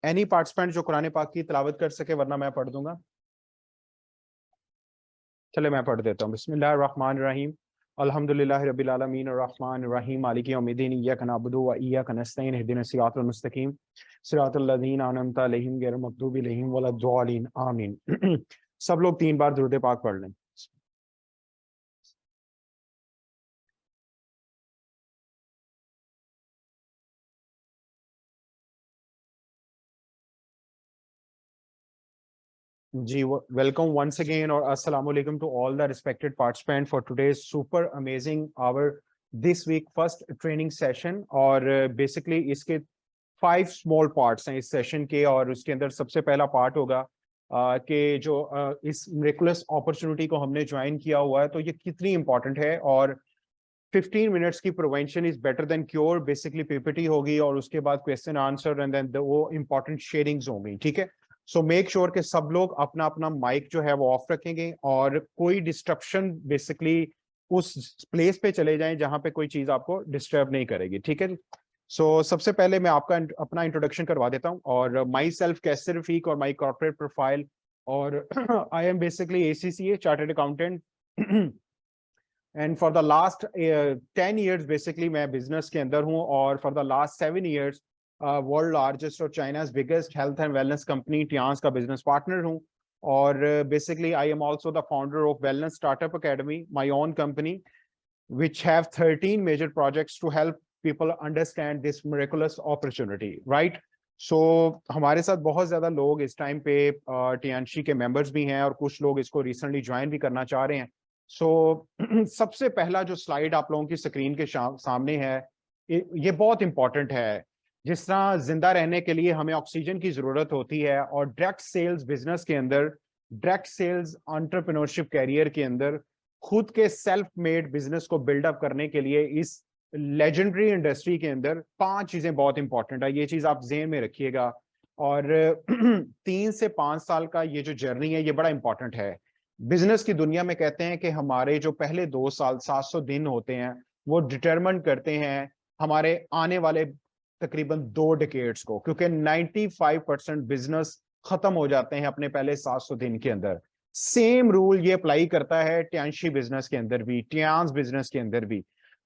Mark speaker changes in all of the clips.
Speaker 1: Any participant जो कुरान पाक की तिलावत कर सके, वरना मैं पढ़ दूंगा। चले मैं पढ़ देता हूँ। बिस्मिल्लाहिर रहमानिर रहीम। अल्हम्दुलिल्लाहि रब्बिल आलमीन अर्रहमानिर रहीम मालिकि यौमिद्दीन इय्याका नअबुदु व इय्याका नस्तईन इहदिनस सिरातल मुस्तकीम सिरातल लज़ीना अनअमता अलैहिम गैरिल मग़दूबि अलैहिम वलद्दालिन आमीन। सब लोग 3 बार दुरूद पाक पढ़ लें। जी, welcome once again और assalamu alaikum to all the respected participants for today's super amazing our this week first training session। और basically इसके 5 small parts हैं इस सेशन के, और उसके अंदर सबसे पहला पार्ट होगा कि जो इस miraculous opportunity को हमने ज्वाइन किया हुआ है तो ये कितनी इंपॉर्टेंट है, और 15 मिनट्स की prevention is better than cure basically PPT होगी, और उसके बाद क्वेश्चन आंसर एंड देन वो इंपॉर्टेंट शेयरिंग्स होंगी। ठीक है, सो मेक श्योर कि सब लोग अपना अपना माइक जो है वो ऑफ रखेंगे और कोई डिस्ट्रप्शन बेसिकली उस प्लेस पे चले जाएं जहां पे कोई चीज आपको डिस्टर्ब नहीं करेगी। ठीक है, सो सबसे पहले मैं आपका अपना इंट्रोडक्शन करवा देता हूं, और माई सेल्फ कैसर रफीक और माई कॉर्पोरेट प्रोफाइल, और I am basically ACCA chartered accountant and for the last 10 years basically मैं बिजनेस के अंदर हूं, और for the last 7 years world largest और China's biggest health and wellness company Tiens का बिजनेस पार्टनर हूं। और basically I am also the founder of wellness startup academy, my own company which have 13 major projects to help people understand this miraculous opportunity, right? So हमारे साथ बहुत ज्यादा लोग इस time पे टियांशी के मेंबर्स भी हैं, और कुछ लोग इसको रिसेंटली ज्वाइन भी करना चाह रहे हैं। सो सबसे पहला जो स्लाइड आप लोगों की स्क्रीन के सामने है, ये बहुत इंपॉर्टेंट है। जिस तरह जिंदा रहने के लिए हमें ऑक्सीजन की जरूरत होती है, और डायरेक्ट सेल्स बिजनेस के अंदर, डायरेक्ट सेल्स एंटरप्रेन्योरशिप कैरियर के अंदर खुद के सेल्फ मेड बिजनेस को बिल्डअप करने के लिए इस लेजेंडरी इंडस्ट्री के अंदर 5 चीजें बहुत इंपॉर्टेंट है। ये चीज आप ज़हन में रखिएगा। और 3 से 5 साल का ये जो जर्नी है ये बड़ा इंपॉर्टेंट है। बिजनेस की दुनिया में कहते हैं कि हमारे जो पहले 2 साल 700 दिन होते हैं वो डिटरमिन करते हैं हमारे आने वाले तकरीबन 2 डिकेड्स को, क्योंकि 95% बिजनेस खत्म हो जाते हैं अपने पहले 700 दिन के अंदर। सेम रूल ये अप्लाई करता है टियांशी बिजनेस के अंदर भी, टियांस बिजनेस के अंदर भी।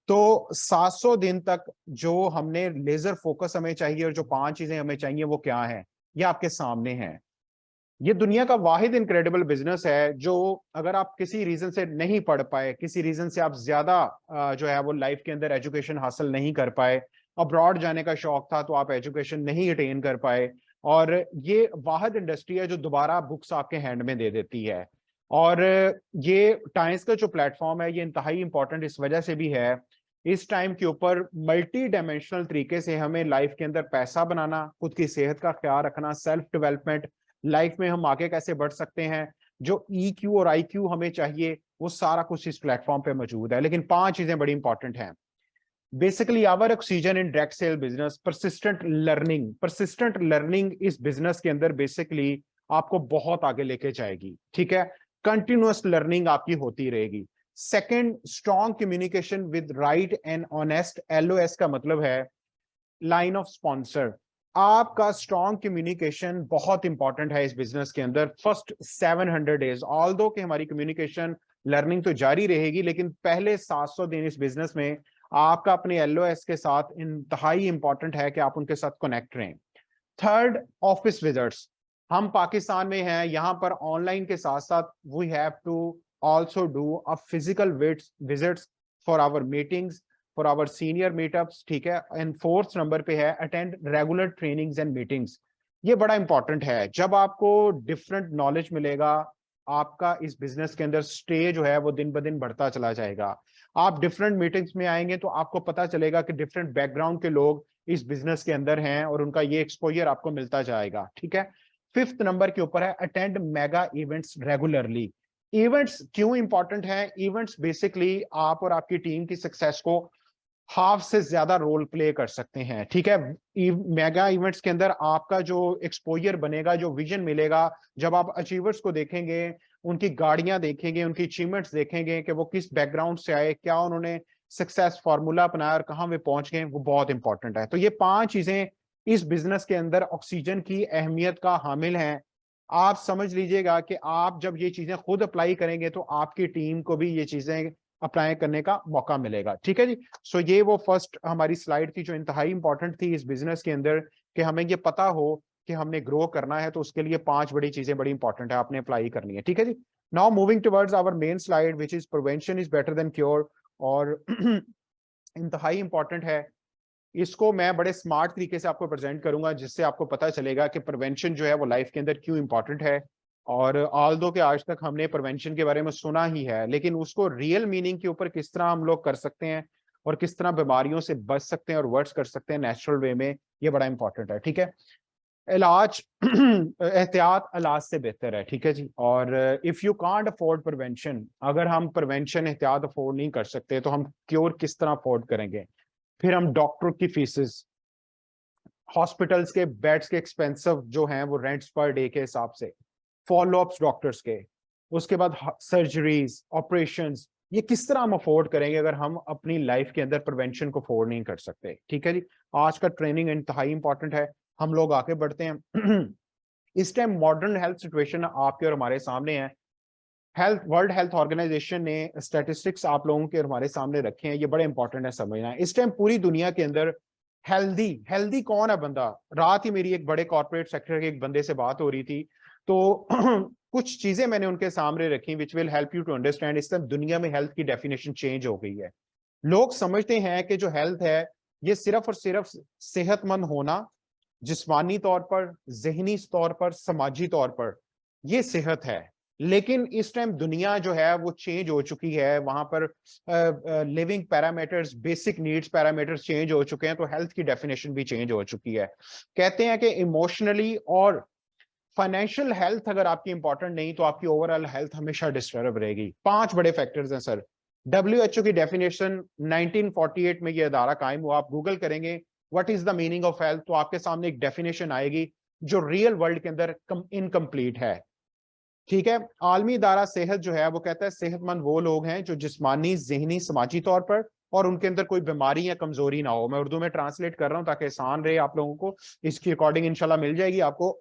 Speaker 1: तो 700 दिन तक जो हमने लेजर फोकस हमें चाहिए, और जो 5 चीजें हमें चाहिए वो क्या है, ये आपके सामने है। ये दुनिया का वाहिद इनक्रेडिबल बिजनेस है जो अगर आप किसी रीजन से नहीं पढ़ पाए, किसी रीजन से आप ज्यादा जो है वो लाइफ के अंदर एजुकेशन हासिल नहीं कर पाए, अब्रॉड जाने का शौक था तो आप एजुकेशन नहीं अटेन कर पाए, और ये वाहिद इंडस्ट्री है जो दोबारा बुक्स आपके हैंड में दे देती है। और ये टाइम्स का जो प्लेटफॉर्म है ये इंतहाई इंपॉर्टेंट इस वजह से भी है, इस टाइम के ऊपर मल्टी डायमेंशनल तरीके से हमें लाइफ के अंदर पैसा बनाना, खुद की सेहत का ख्याल रखना, सेल्फ डेवलपमेंट, लाइफ में हम आगे कैसे बढ़ सकते हैं, जो EQ और IQ हमें चाहिए वो सारा कुछ इस प्लेटफॉर्म पे मौजूद है। लेकिन 5 चीजें बड़ी इंपॉर्टेंट हैं। Basically our oxygen in direct sell business, persistent learning इस बिजनेस के अंदर बेसिकली आपको बहुत आगे लेके जाएगी। ठीक है, कंटिन्यूअस लर्निंग आपकी होती रहेगी। Second, strong communication with right and honest, LOS का मतलब है लाइन ऑफ स्पॉन्सर। आपका स्ट्रॉन्ग कम्युनिकेशन बहुत इंपॉर्टेंट है इस बिजनेस के अंदर। फर्स्ट 700 डेज ऑल दो कि हमारी कम्युनिकेशन लर्निंग तो जारी रहेगी, लेकिन पहले 700 दिन इस बिजनेस में आपका अपने LOS के साथ इंतहाई इंपॉर्टेंट है कि आप उनके साथ कनेक्ट रहें। Third, office visits. हम पाकिस्तान में हैं, यहां पर ऑनलाइन के साथ साथ we have to also do a physical visits for our meetings, for our senior meetups. ठीक है, एंड फोर्थ नंबर पे है attend regular trainings and meetings. ये बड़ा इंपॉर्टेंट है। जब आपको डिफरेंट नॉलेज मिलेगा, आपका इस बिजनेस के अंदर स्टे जो है वो दिन ब दिन बढ़ता चला जाएगा। आप डिफरेंट मीटिंग्स में आएंगे तो आपको पता चलेगा कि डिफरेंट बैकग्राउंड के लोग इस बिजनेस के अंदर हैं, और उनका ये एक्सपोजर आपको मिलता जाएगा। ठीक है, फिफ्थ नंबर के ऊपर है attend mega events regularly. Events क्यों इंपॉर्टेंट है? इवेंट्स बेसिकली आप और आपकी टीम की सक्सेस को हाफ से ज्यादा रोल प्ले कर सकते हैं। ठीक है, मेगा इवेंट्स के अंदर आपका जो एक्सपोजर बनेगा, जो विजन मिलेगा, जब आप अचीवर्स को देखेंगे, उनकी गाड़ियां देखेंगे, उनकी अचीवमेंट्स देखेंगे कि वो किस बैकग्राउंड से आए, क्या उन्होंने सक्सेस फार्मूला अपनाया और कहाँ वे पहुंच गए, वो बहुत इंपॉर्टेंट है। तो ये 5 चीजें इस बिजनेस के अंदर ऑक्सीजन की अहमियत का हामिल हैं। आप समझ लीजिएगा कि आप जब ये चीजें खुद अप्लाई करेंगे तो आपकी टीम को भी ये चीजें अप्लाई करने का मौका मिलेगा। ठीक है जी। सो ये वो फर्स्ट हमारी स्लाइड थी जो इंतहाई इंपॉर्टेंट थी इस बिजनेस के अंदर, कि हमें ये पता हो कि हमने ग्रो करना है तो उसके लिए 5 बड़ी चीजें बड़ी इंपॉर्टेंट है, आपने अप्लाई करनी है। ठीक है जी। Now moving towards our main slide which is prevention is better than cure. और इंतहाई इंपॉर्टेंट है, इसको मैं बड़े स्मार्ट तरीके से आपको प्रेजेंट करूंगा जिससे आपको पता चलेगा कि प्रिवेंशन जो है वो लाइफ के अंदर क्यों इंपॉर्टेंट है। और ऑल दो कि आज तक हमने प्रिवेंशन के बारे में सुना ही है, लेकिन उसको रियल मीनिंग के ऊपर किस तरह हम लोग कर सकते हैं और किस तरह बीमारियों से बच सकते हैं और वर्ड्स कर सकते हैं नेचुरल वे में, ये बड़ा इंपॉर्टेंट है। ठीक है। इलाज एहतियात इलाज से बेहतर है। ठीक है जी। और if you can't afford prevention, अगर हम प्रिवेंशन एहतियात अफोर्ड नहीं कर सकते तो हम क्योर किस तरह अफोर्ड करेंगे। फिर हम डॉक्टर की फीसेस, हॉस्पिटल्स के बेड्स के एक्सपेंसिव जो हैं वो रेंट्स पर डे के हिसाब से, फॉलोअप्स डॉक्टर्स के, उसके बाद सर्जरीज, ऑपरेशंस, ये किस तरह हम अफोर्ड करेंगे अगर हम अपनी लाइफ के अंदर प्रिवेंशन को अफोर्ड नहीं कर सकते। ठीक है जी। आज का ट्रेनिंग इंतहाई इंपॉर्टेंट है। हम लोग आगे बढ़ते हैं। इस टाइम मॉडर्न हेल्थ सिचुएशन आपके और हमारे सामने है। वर्ल्ड हेल्थ ऑर्गेनाइजेशन ने स्टैटिस्टिक्स आप लोगों के और हमारे सामने रखे हैं, ये बड़े इंपॉर्टेंट है समझना। इस टाइम पूरी दुनिया के अंदर हेल्दी हेल्दी कौन है बंदा। रात ही मेरी एक बड़े कॉर्पोरेट सेक्टर के एक बंदे से बात हो रही थी, तो कुछ चीजें मैंने उनके सामने रखी which will help you to understand इस टाइम दुनिया में हेल्थ की डेफिनेशन चेंज हो गई है। लोग समझते हैं कि जो हेल्थ है ये सिर्फ और सिर्फ सेहतमंद होना, जिस्मानी तौर पर, जहनी तौर पर, समाजी तौर पर, ये सेहत है। लेकिन इस टाइम दुनिया जो है वो चेंज हो चुकी है, वहां पर living parameters, basic needs parameters change हो चुके हैं, तो हेल्थ की डेफिनेशन भी चेंज हो चुकी है। कहते हैं कि इमोशनली और फाइनेंशियल हेल्थ अगर आपकी इंपॉर्टेंट नहीं तो आपकी ओवरऑल हेल्थ हमेशा डिस्टर्ब रहेगी। 5 बड़े फैक्टर्स हैं सर। WHO की डेफिनेशन 1948 में ये अदारा कायम हुआ। आप गूगल करेंगे what is the meaning of health तो आपके सामने एक डेफिनेशन आएगी जो रियल वर्ल्ड के अंदर इनकम्प्लीट है। ठीक है। आलमी इदारा सेहत जो है वो कहता है सेहतमंद वो लोग हैं जो जिस्मानी, जहनी, समाजी तौर पर और उनके अंदर कोई बीमारी या कमजोरी ना हो। मैं उर्दू में ट्रांसलेट कर रहा हूं ताकि आसान रहे आप लोगों को, इसकी रिकॉर्डिंग इंशाल्लाह मिल जाएगी आपको।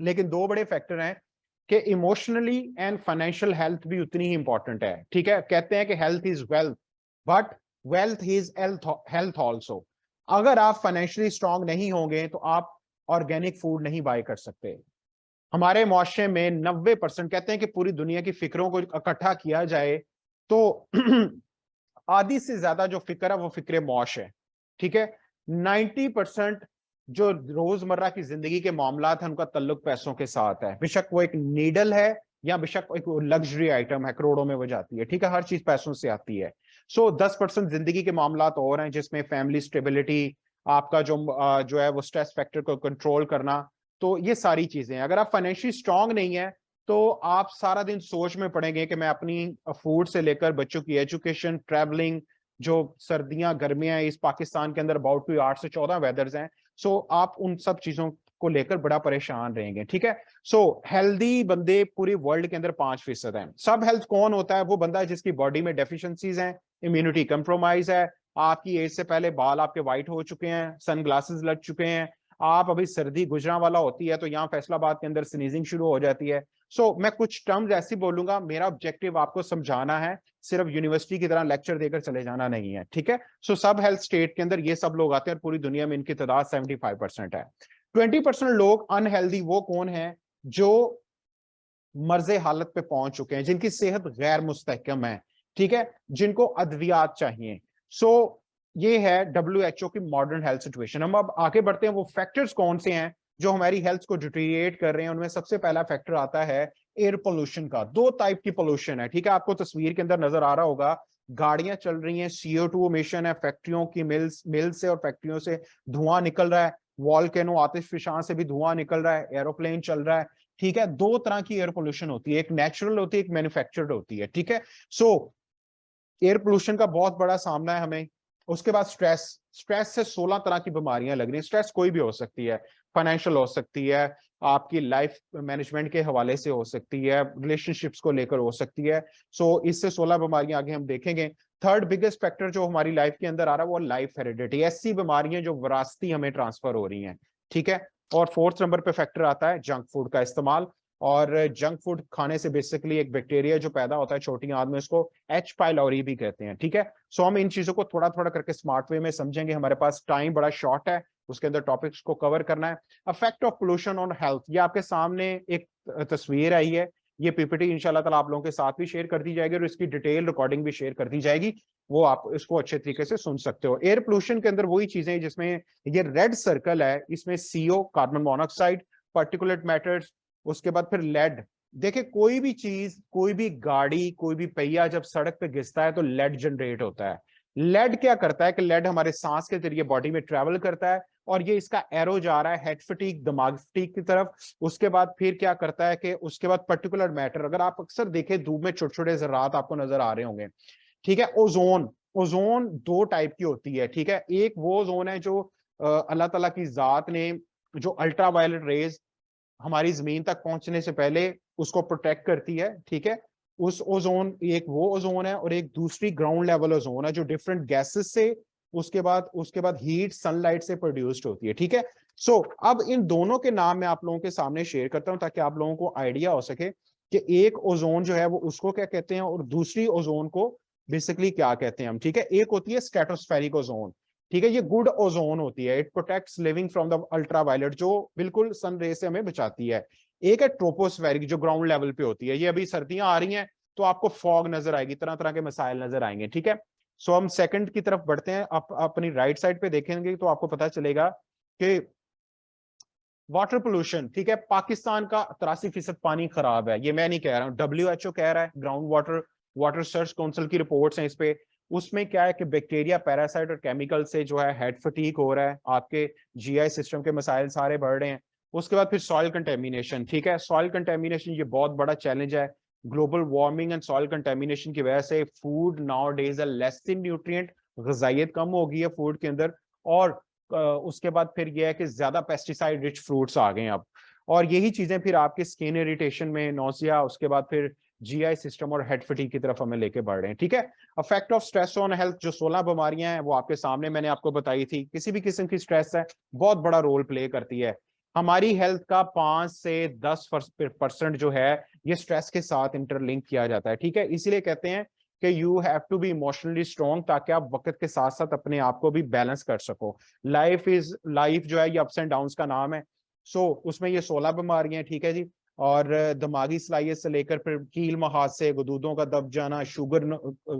Speaker 1: लेकिन 2 बड़े फैक्टर हैं कि इमोशनली एंड फाइनेंशियल हेल्थ भी उतनी ही इंपॉर्टेंट है। ठीक है। कहते हैं कि health is wealth but wealth is health also. अगर आप फाइनेंशियली स्ट्रांग नहीं होंगे तो आप ऑर्गेनिक फूड नहीं बाय कर सकते। हमारे मुआशरे में 90% कहते हैं कि पूरी दुनिया की फिक्रों को इकट्ठा किया जाए तो आधी से ज्यादा जो फिक्र है वो फिक्र मौश है। ठीक है। 90% जो रोजमर्रा की जिंदगी के मामलात हैं उनका ताल्लुक पैसों के साथ है, बेशक वो एक नीडल है या बेशक एक लग्जरी आइटम है, करोड़ों में वो जाती है। ठीक है। हर चीज पैसों से आती है। 10% जिंदगी के मामलात और हैं जिसमें फैमिली स्टेबिलिटी, आपका जो है वो स्ट्रेस फैक्टर को कंट्रोल करना, तो ये सारी चीजें। अगर आप फाइनेंशियली स्ट्रांग नहीं है तो आप सारा दिन सोच में पड़ेंगे कि मैं अपनी फूड से लेकर बच्चों की एजुकेशन, ट्रैवलिंग, जो सर्दियां गर्मियां इस पाकिस्तान के अंदर अबाउट टू 8 से 14 वेदर्स हैं, सो आप उन सब चीजों को लेकर बड़ा परेशान रहेंगे। ठीक है। सो हेल्दी बंदे पूरी वर्ल्ड के अंदर 5% हैं। सब हेल्थ कौन होता है? वो बंदा है जिसकी बॉडी में डेफिशिएंसीज हैं, इम्यूनिटी कंप्रोमाइज है, आपकी एज से पहले बाल आपके व्हाइट हो चुके हैं, सन ग्लासेस लग चुके हैं, आप अभी सर्दी गुजरा वाला होती है तो यहाँ फैसलाबाद के अंदर स्नीजिंग शुरू हो जाती है। मैं कुछ टर्म्स ऐसी बोलूंगा, मेरा ऑब्जेक्टिव आपको समझाना है, सिर्फ यूनिवर्सिटी की तरह लेक्चर देकर चले जाना नहीं है। ठीक है। सब हेल्थ स्टेट के अंदर ये सब लोग आते हैं और पूरी दुनिया में इनकी तादाद 75% है। 20% लोग अनहेल्दी वो कौन है? जो मर्ज हालत पे पहुंच चुके हैं, जिनकी सेहत गैर मुस्तहकम है। ठीक है। जिनको अद्वियात चाहिए। ये है WHO की मॉडर्न हेल्थ सिचुएशन। हम अब आगे बढ़ते हैं, वो फैक्टर्स कौन से हैं जो हमारी हेल्थ को डिटीरिएट कर रहे हैं। उनमें सबसे पहला फैक्टर आता है एयर पोल्यूशन का। 2 टाइप की पोल्यूशन है। ठीक है। आपको तस्वीर के अंदर नजर आ रहा होगा, गाड़ियां चल रही हैं, CO2 इमिशन है, फैक्ट्रियों की मिल से और फैक्ट्रियों से धुआं निकल रहा है, वॉल्केनो आतिशफशां से भी धुआं निकल रहा है, एरोप्लेन चल रहा है। ठीक है। 2 तरह की एयर पोल्यूशन होती है, एक नेचुरल होती है, एक मैन्युफैक्चर्ड होती है। ठीक है। एयर पोल्यूशन का बहुत बड़ा सामना है हमें। उसके बाद स्ट्रेस से 16 तरह की बीमारियां लग रही है। स्ट्रेस कोई भी हो सकती है, फाइनेंशियल हो सकती है, आपकी लाइफ मैनेजमेंट के हवाले से हो सकती है, रिलेशनशिप्स को लेकर हो सकती है। सो इससे 16 बीमारियां आगे हम देखेंगे। थर्ड बिगेस्ट फैक्टर जो हमारी लाइफ के अंदर आ रहा है वो लाइफ हेरिडिटी, ऐसी बीमारियां जो विरासती हमें ट्रांसफर हो रही हैं, ठीक है। और फोर्थ नंबर पे फैक्टर आता है जंक फूड का इस्तेमाल। और जंक फूड खाने से बेसिकली एक बैक्टीरिया जो पैदा होता है छोटी आंत में, उसको एच पाइलोरी भी कहते हैं, ठीक है। सो हम इन चीजों को थोड़ा थोड़ा करके स्मार्ट वे में समझेंगे, हमारे पास टाइम बड़ा शॉर्ट है, उसके अंदर टॉपिक्स को कवर करना है। Effect of pollution on health, ये आपके सामने एक तस्वीर आई है, ये पीपीटी इंशाल्लाह ताला आप लोगों के साथ भी शेयर कर दी जाएगी और इसकी डिटेल रिकॉर्डिंग भी शेयर कर दी जाएगी, वो आप इसको अच्छे तरीके से सुन सकते हो। एयर पोल्यूशन के अंदर वही चीजें जिसमें ये रेड सर्कल है, इसमें CO carbon monoxide, particulate matters, उसके बाद फिर लेड। देखिए कोई भी चीज, कोई भी गाड़ी, कोई भी पहिया जब सड़क पे घिसता है तो लेड जनरेट होता है। लेड क्या करता है कि लेड हमारे सांस के जरिए बॉडी में ट्रेवल करता है और ये इसका एरो जा रहा है हेड फटीग, दिमाग फटीग की तरफ। उसके बाद फिर क्या करता है कि उसके बाद पर्टिकुलर मैटर, अगर आप अक्सर देखें धूप में छोटे छोटे जरात आपको नजर आ रहे होंगे, ठीक है। ओजोन, ओजोन दो टाइप की होती है, ठीक है। एक वो ओजोन है जो अल्लाह ताला की जात ने, जो अल्ट्रा वायलेट रेज हमारी जमीन तक पहुंचने से पहले उसको प्रोटेक्ट करती है, ठीक है। उस ओजोन, एक वो ओजोन है और एक दूसरी ग्राउंड लेवल ओजोन है जो डिफरेंट गैसेस से उसके बाद हीट सनलाइट से प्रोड्यूस्ड होती है, ठीक है। सो अब इन दोनों के नाम मैं आप लोगों के सामने शेयर करता हूं ताकि आप लोगों को आइडिया हो सके कि एक ओजोन जो है वो उसको क्या कहते हैं और दूसरी ओजोन को बेसिकली क्या कहते हैं हम, ठीक है। एक होती है स्ट्रेटोस्फेरिक ओजोन, ठीक है, ये गुड ओजोन होती है, it protects living from the ultraviolet, जो बिल्कुल सन रे से हमें बचाती है। एक है ट्रोपोस्फेरिक जो ग्राउंड लेवल पे होती है, ये अभी सर्दियां आ रही हैं तो आपको फॉग नजर आएगी, तरह तरह के मसाइल नजर आएंगे, ठीक है। सो हम सेकंड की तरफ बढ़ते हैं, आप अपनी राइट साइड पे देखेंगे तो आपको पता चलेगा कि वाटर पोल्यूशन, ठीक है, पाकिस्तान का 83% पानी खराब है, ये मैं नहीं कह रहा हूं, WHO कह रहा है, ground water water research council की रिपोर्ट्स हैं इस पे। उसमें क्या है कि बैक्टीरिया, पैरासाइट और केमिकल से जो है हेड फटीक हो रहा है, आपके जीआई सिस्टम के मसाइल सारे बढ़ रहे हैं। उसके बाद फिर सॉइल कंटेमिनेशन, ठीक है, सॉइल कंटेमिनेशन ये बहुत बड़ा चैलेंज है। Global warming and soil contamination की वजह से food nowadays are less in nutrient, ग़िज़ाइयत कम हो गई है फूड के अंदर। और उसके बाद फिर यह है कि ज्यादा पेस्टिसाइड रिच फ्रूट्स आ गए हैं अब, और यही चीजें फिर आपके स्किन इरिटेशन में, नौसिया, उसके बाद फिर जीआई सिस्टम और हेड फटीग की तरफ हमें लेके बढ़ रहे हैं, ठीक है। Effect of stress on health, जो 16 बीमारियां हैं वो आपके सामने मैंने आपको बताई थी, किसी भी किस्म की स्ट्रेस है बहुत बड़ा रोल प्ले करती है। हमारी हेल्थ का 5 से 10% जो है ये स्ट्रेस के साथ इंटरलिंक किया जाता है, ठीक है। इसीलिए कहते हैं कि you have to be emotionally strong, ताकि आप वक्त के साथ साथ अपने आप को भी बैलेंस कर सको। लाइफ जो है ये अप्स एंड डाउन्स का नाम है। उसमें ये 16 बीमारियां, ठीक है जी। और दिमागी सलाहियत से लेकर फिर कील मुहासे, गुदूदों का दब जाना, शुगर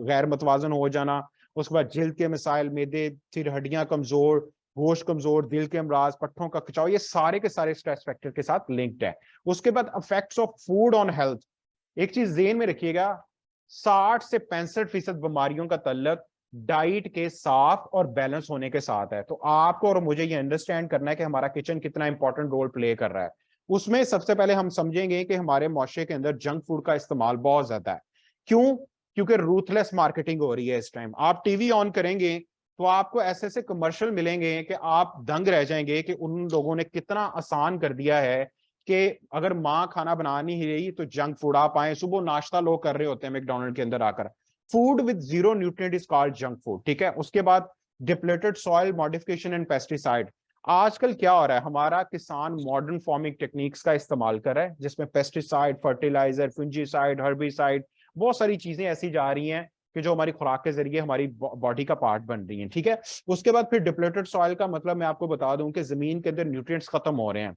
Speaker 1: गैर मतवाजन हो जाना, उसके बाद जिल्द के मसाइल, मैदे, फिर हड्डियां कमजोर, गोश्त कमजोर, दिल के अमराज, पट्टों का खिंचाव, ये सारे के सारे स्ट्रेस फैक्टर के साथ लिंक्ड है। उसके बाद effects of food on health, एक चीज ज़हन में रखिएगा, 60 से 65% बीमारियों का तल्लक डाइट के साफ और बैलेंस होने के साथ है। तो आपको और मुझे ये अंडरस्टैंड करना है कि हमारा किचन कितना इंपॉर्टेंट रोल प्ले कर रहा है। उसमें सबसे पहले हम समझेंगे कि हमारे मुआशरे के अंदर जंक फूड का इस्तेमाल बहुत ज्यादा है। क्यों? क्योंकि रूथलेस मार्केटिंग हो रही है इस टाइम। आप टीवी ऑन करेंगे तो आपको ऐसे ऐसे कमर्शियल मिलेंगे कि आप दंग रह जाएंगे कि उन लोगों ने कितना आसान कर दिया है कि अगर माँ खाना बना नहीं रही तो जंक फूड, आप आए सुबह नाश्ता लोग कर रहे होते हैं मैकडोनल्ड के अंदर आकर, food with zero nutrient is called junk food, ठीक है। उसके बाद depleted soil modification and pesticide. आजकल क्या हो रहा है, हमारा किसान मॉडर्न फार्मिंग टेक्निक्स का इस्तेमाल कर रहा है जिसमें पेस्टिसाइड, फर्टिलाइजर, फंजीसाइड, हर्बिसाइड, बहुत सारी चीजें ऐसी जा रही हैं कि जो हमारी खुराक के जरिए हमारी बॉडी का पार्ट बन रही है, ठीक है। उसके बाद फिर डिप्लेटेड सॉइल का मतलब मैं आपको बता दूं कि जमीन के अंदर न्यूट्रिएंट्स खत्म हो रहे हैं।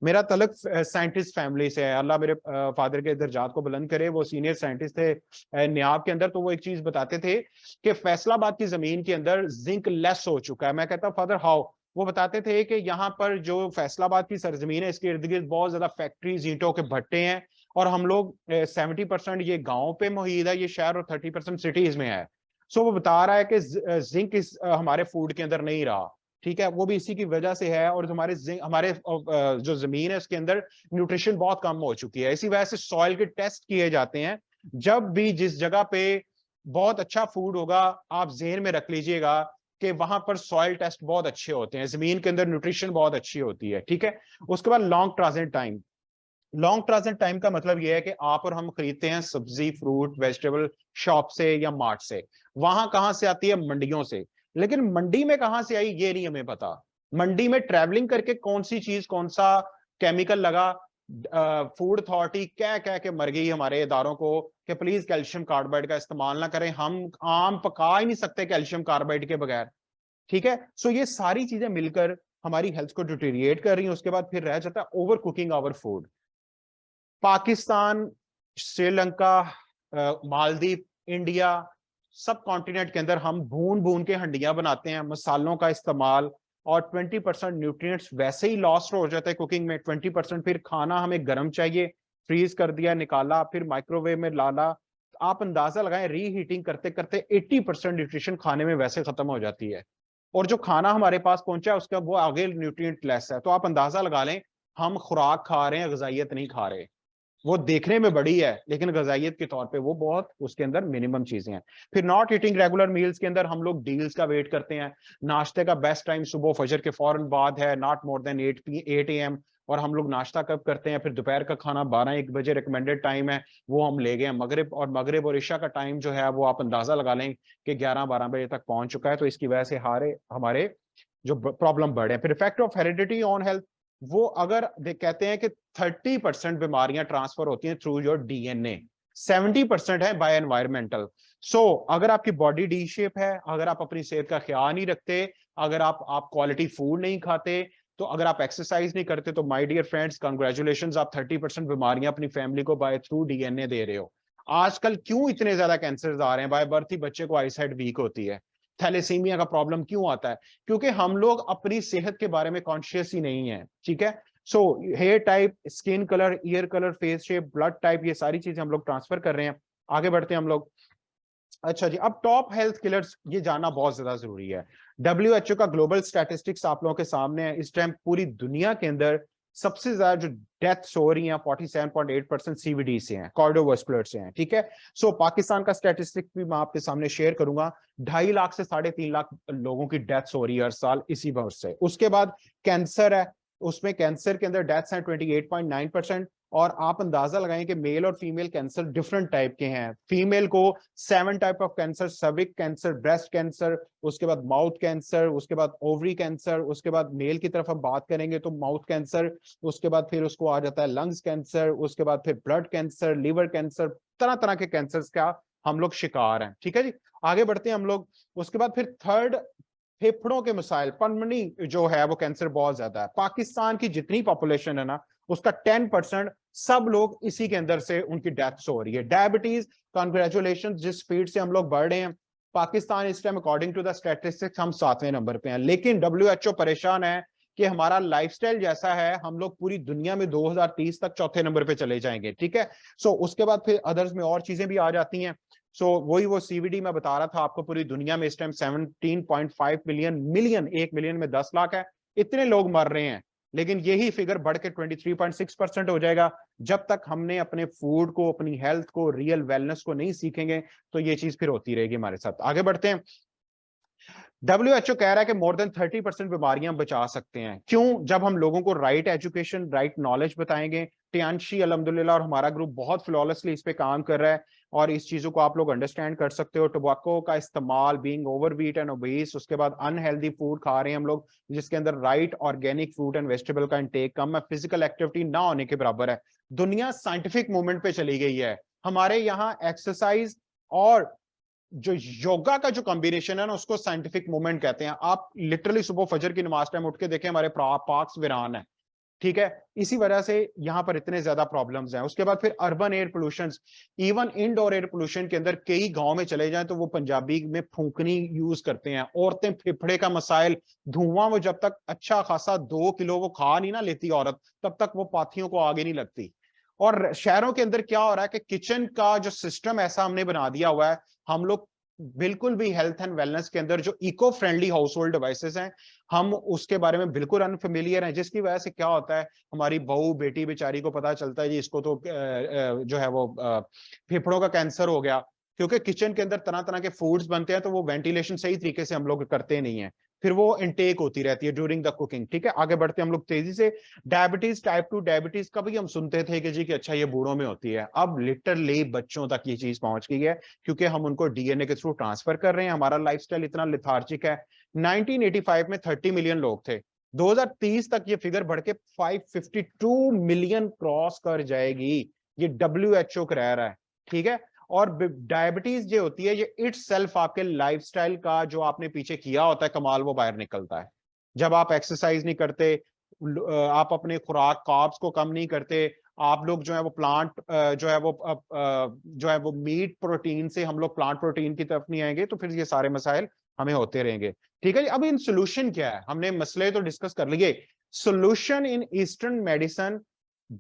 Speaker 1: मेरा तलक साइंटिस्ट फैमिली से है, अल्लाह मेरे फादर के दर्जात को बुलंद करे, वो सीनियर साइंटिस्ट थे नियाब के अंदर। तो वो एक चीज बताते थे कि फैसलाबाद की जमीन के अंदर जिंक लेस हो चुका है। मैं कहता फादर हाउ? वो बताते थे कि यहाँ पर जो फैसलाबाद की सरजमीन है इसके इर्द गिर्द बहुत ज्यादा फैक्ट्रीज, ईंटों के भट्टे हैं, और हम लोग 70% ये गाँव पे मुहित है ये शहर, और 30% सिटीज में है। सो वो बता रहा है कि जिंक इस हमारे फूड के अंदर नहीं रहा, ठीक है, वो भी इसी की वजह से है। और हमारे जो जमीन है उसके अंदर न्यूट्रिशन बहुत कम हो चुकी है, इसी वजह से सॉइल के टेस्ट किए जाते हैं। जब भी जिस जगह पे बहुत अच्छा फूड होगा, आप जेहन में रख लीजिएगा कि वहां पर सॉइल टेस्ट बहुत अच्छे होते हैं, जमीन के अंदर न्यूट्रिशन बहुत अच्छी होती है, ठीक है। उसके बाद long transit time. Long transit time का मतलब यह है कि आप और हम खरीदते हैं सब्जी फ्रूट वेजिटेबल शॉप से या मार्ट से, वहां कहां से आती है? मंडियों से। लेकिन मंडी में कहां से आई ये नहीं हमें पता। मंडी में ट्रैवलिंग करके कौन सी चीज कौन सा केमिकल लगा, फूड अथॉरिटी कह कह के मर गई हमारे इदारों को कि प्लीज कैल्शियम कार्बाइड का इस्तेमाल ना करें, हम आम पका ही नहीं सकते कैल्शियम कार्बाइड के बगैर, ठीक है। सो ये सारी चीजें मिलकर हमारी हेल्थ को डिटेरिएट कर रही हैं। उसके बाद फिर रह जाता है over cooking our food. Pakistan, Sri Lanka, Maldives, India, subcontinent के अंदर हम भून भून के हंडियां बनाते हैं, मसालों का इस्तेमाल, और 20% न्यूट्रिएंट्स वैसे ही लॉस्ट हो जाते हैं कुकिंग में। 20% फिर खाना हमें गर्म चाहिए, फ्रीज कर दिया, निकाला, फिर माइक्रोवेव में डाला। आप अंदाजा लगाएं रीहीटिंग करते करते 80% न्यूट्रिशन खाने में वैसे खत्म हो जाती है, और जो खाना हमारे पास पहुंचा है उसका वो आगे न्यूट्रिएंट लेस है। तो आप अंदाजा लगा लें हम खुराक खा रहे हैं, ग़िज़ाइयत नहीं खा रहे। वो देखने में बड़ी है लेकिन ग़िज़ाइयत के तौर पे वो बहुत उसके अंदर मिनिमम चीजें हैं। फिर नॉट ईटिंग रेगुलर मील्स के अंदर हम लोग डील्स का वेट करते हैं। नाश्ते का बेस्ट टाइम सुबह फजर के फौरन बाद है, नॉट मोर देन 8 AM। और हम लोग नाश्ता कब करते हैं? फिर दोपहर का खाना 12-1 बजे रिकमेंडेड टाइम है, वो हम ले गए। मगरिब और इशा का टाइम जो है वो आप अंदाजा लगा लें कि 11-12 बजे तक पहुंच चुका है। तो इसकी वजह से हमारे जो प्रॉब्लम बढ़े। फिर effect of heredity on health, वो अगर कहते हैं कि 30% बीमारियां ट्रांसफर होती हैं थ्रू योर डीएनए, 70% है बाय एनवायरमेंटल। सो अगर आपकी बॉडी डी शेप है, अगर आप अपनी सेहत का ख्याल नहीं रखते, अगर आप क्वालिटी फूड नहीं खाते, तो अगर आप एक्सरसाइज नहीं करते, तो माय डियर फ्रेंड्स कांग्रेचुलेशंस, आप 30% बीमारियां अपनी फैमिली को बाय थ्रू डीएनए दे रहे हो। आजकल क्यों इतने ज्यादा कैंसर आ रहे हैं? बाय बर्थ ही बच्चे को आईसाइट वीक होती है। थैलेसीमिया का प्रॉब्लम क्यों आता है? क्योंकि हम लोग अपनी सेहत के बारे में कॉन्शियस ही नहीं है, ठीक है। So here type, skin colour, year colour, face shape, blood type, ये सारी चीजें हम लोग ट्रांसफर कर रहे हैं। आगे बढ़ते हैं हम लोग। अच्छा जी, अब टॉप हेल्थ किलर्स ये जानना बहुत ज्यादा जरूरी है। WHO का ग्लोबल स्टैटिस्टिक्स आप लोगों के सामने है। इस टाइम पूरी दुनिया के अंदर सबसे ज्यादा जो डेथ्स हो रही हैं 47.8% सीवीडी से हैं, कार्डियोवास्कुलर से हैं, ठीक है। सो पाकिस्तान का स्टैटिस्टिक्स भी मैं आपके सामने शेयर करूंगा। 2.5 लाख से 3.5 लाख लोगों की डेथ्स हो रही है हर साल इसी वजह से। उसके बाद कैंसर है, उसमें कैंसर के अंदर डेथ्स हैं 28.9%। और आप अंदाजा लगाएं कि मेल और फीमेल कैंसर डिफरेंट टाइप के हैं। फीमेल को 7 type of cancer, सर्विक cancer, breast cancer, उसके बाद माउथ कैंसर, उसके बाद ओवरी कैंसर, उसके बाद मेल की तरफ हम बात करेंगे तो माउथ कैंसर, उसके बाद फिर उसको आ जाता है लंग्स कैंसर, उसके बाद फिर ब्लड कैंसर, लिवर कैंसर, तरह तरह के कैंसर का हम लोग शिकार हैं, ठीक है जी। आगे बढ़ते हैं हम लोग। उसके बाद फिर थर्ड, फेफड़ों के मसाइल, पल्मोनी जो है वो कैंसर बहुत ज्यादा है। पाकिस्तान की जितनी पॉपुलेशन है ना उसका 10% सब लोग इसी के अंदर से उनकी डेथ्स हो रही है। डायबिटीज, कांग्रेचुलेशन, जिस स्पीड से हम लोग बढ़ रहे हैं, पाकिस्तान इस time according to the statistics हम 7वें नंबर पे हैं। लेकिन WHO परेशान है कि हमारा लाइफस्टाइल जैसा है, हम लोग पूरी दुनिया में 2030 तक चौथे नंबर पे चले जाएंगे, ठीक है। सो उसके बाद फिर अदर्स में और चीजें भी आ जाती हैं। सो वही वो सीवीडी मैं बता रहा था आपको, पूरी दुनिया में इस टाइम 17.5 मिलियन, 1 मिलियन में 10 लाख है, इतने लोग मर रहे हैं। लेकिन यही फिगर बढ़ के 23.6% हो जाएगा जब तक हमने अपने फूड को, अपनी हेल्थ को, रियल वेलनेस को नहीं सीखेंगे। तो ये चीज फिर होती रहेगी हमारे साथ। आगे बढ़ते हैं। WHO कह रहा है कि मोर देन 30% बीमारियां बचा सकते हैं। क्यों? जब हम लोगों को राइट एजुकेशन, राइट नॉलेज बताएंगे। टियांशी अल्हम्दुलिल्लाह और हमारा ग्रुप बहुत फ्लॉलेसली इस पे काम कर रहा है और इस चीजों को आप लोग अंडरस्टैंड कर सकते हो। टोबैको का इस्तेमाल, बीइंग ओवरवीट एंड ओबीस, उसके बाद अनहेल्दी फूड खा रहे हैं हम लोग जिसके अंदर right organic fruit and vegetable का इंटेक कम है, फिजिकल एक्टिविटी ना होने के बराबर है। दुनिया साइंटिफिक मूवमेंट पे चली गई है। हमारे यहाँ एक्सरसाइज और जो योगा का जो कॉम्बिनेशन है ना उसको साइंटिफिक मूवमेंट कहते हैं। आप लिटरली सुबह फजर की नमाज टाइम उठ के देखें, हमारे पार्क्स वीरान है, ठीक है। इसी वजह से यहाँ पर इतने ज्यादा प्रॉब्लम्स हैं। उसके बाद फिर urban air pollution, even indoor air pollution के अंदर कई गांव में चले जाएं तो वो पंजाबी में फूंकनी यूज करते हैं। औरतें, फेफड़े का मसाइल, धुआं, वो जब तक अच्छा खासा 2 किलो वो खा नहीं ना लेती औरत, तब तक वो पाथियों को आगे नहीं लगती। और शहरों के अंदर क्या हो रहा है कि किचन का जो सिस्टम ऐसा हमने बना दिया हुआ है, हम लोग बिल्कुल भी हेल्थ एंड वेलनेस के अंदर जो eco friendly household devices हैं, हम उसके बारे में बिल्कुल अनफेमिलियर हैं। जिसकी वजह से क्या होता है, हमारी बहू बेटी बेचारी को पता चलता है जी इसको तो जो है वो फेफड़ों का कैंसर हो गया। क्योंकि किचन के अंदर तरह तरह के फूड्स बनते हैं, तो वो वेंटिलेशन सही तरीके से हम लोग करते नहीं है, फिर वो इनटेक होती रहती है ड्यूरिंग द कुकिंग। ठीक है, आगे बढ़ते हैं हम लोग तेजी से। डायबिटीज, टाइप 2 डायबिटीज का भी हम सुनते थे कि जी कि अच्छा ये बूढ़ों में होती है, अब लिटरली बच्चों तक ये चीज पहुंच गई है, क्योंकि हम उनको डीएनए के थ्रू ट्रांसफर कर रहे हैं। हमारा लाइफस्टाइल इतना लिथार्जिक है। 1985 में 30 मिलियन लोग थे, 2030 तक ये फिगर बढ़ के 552 मिलियन क्रॉस कर जाएगी, ये WHO कह रहा है। ठीक है, और डायबिटीज जो होती है ये इट्स सेल्फ आपके लाइफस्टाइल का जो आपने पीछे किया होता है कमाल, वो बाहर निकलता है। जब आप एक्सरसाइज नहीं करते, आप अपने खुराक कार्ब्स को कम नहीं करते, आप लोग जो है वो प्लांट जो है वो मीट प्रोटीन से हम लोग प्लांट प्रोटीन की तरफ नहीं आएंगे, तो फिर ये सारे मसाइल हमें होते रहेंगे। ठीक है जी, अब इन सोल्यूशन क्या है, हमने मसले तो डिस्कस कर लिए। सोल्यूशन इन ईस्टर्न मेडिसिन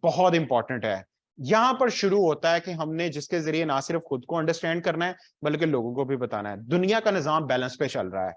Speaker 1: बहुत इंपॉर्टेंट है। यहां पर शुरू होता है कि हमने जिसके जरिए ना सिर्फ खुद को अंडरस्टैंड करना है बल्कि लोगों को भी बताना है। दुनिया का निजाम बैलेंस पे चल रहा है।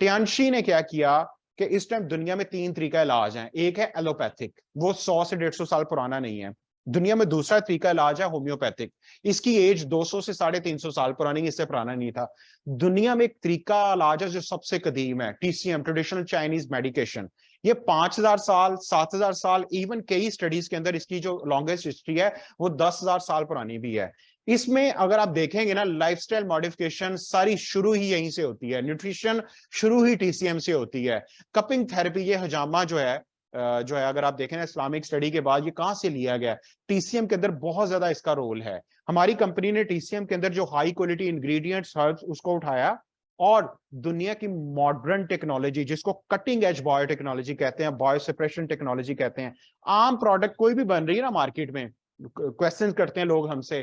Speaker 1: टियानशी ने क्या किया कि इस टाइम दुनिया में 3 तरीका इलाज है। एक है एलोपैथिक, वो 100 से 150 साल पुराना नहीं है दुनिया में। दूसरा तरीका इलाज है होम्योपैथिक, इसकी एज 200 से 350 साल पुरानी, इससे पुराना नहीं था। दुनिया में एक तरीका इलाज है जो सबसे कदीम है, TCM, ट्रेडिशनल चाइनीज मेडिकेशन। ये 5000 साल, 7000 साल, इवन कई स्टडीज के अंदर इसकी जो लॉन्गेस्ट हिस्ट्री है वो 10,000 साल पुरानी भी है। इसमें अगर आप देखेंगे ना, लाइफस्टाइल मॉडिफिकेशन सारी शुरू ही यहीं से होती है, न्यूट्रिशन शुरू ही TCM से होती है। कपिंग थेरेपी, ये हजामा जो है अगर आप देखें ना इस्लामिक स्टडी के बाद, ये कहां से लिया गया? TCM के अंदर बहुत ज्यादा इसका रोल है। हमारी कंपनी ने TCM के अंदर जो हाई क्वालिटी इंग्रेडिएंट्स हर्ब्स उसको उठाया और दुनिया की मॉडर्न टेक्नोलॉजी, जिसको कटिंग एज बायोटेक्नोलॉजी कहते हैं, बायो सेपरेशन टेक्नोलॉजी कहते हैं। आम प्रोडक्ट कोई भी बन रही है ना मार्केट में, क्वेश्चन करते हैं लोग हमसे,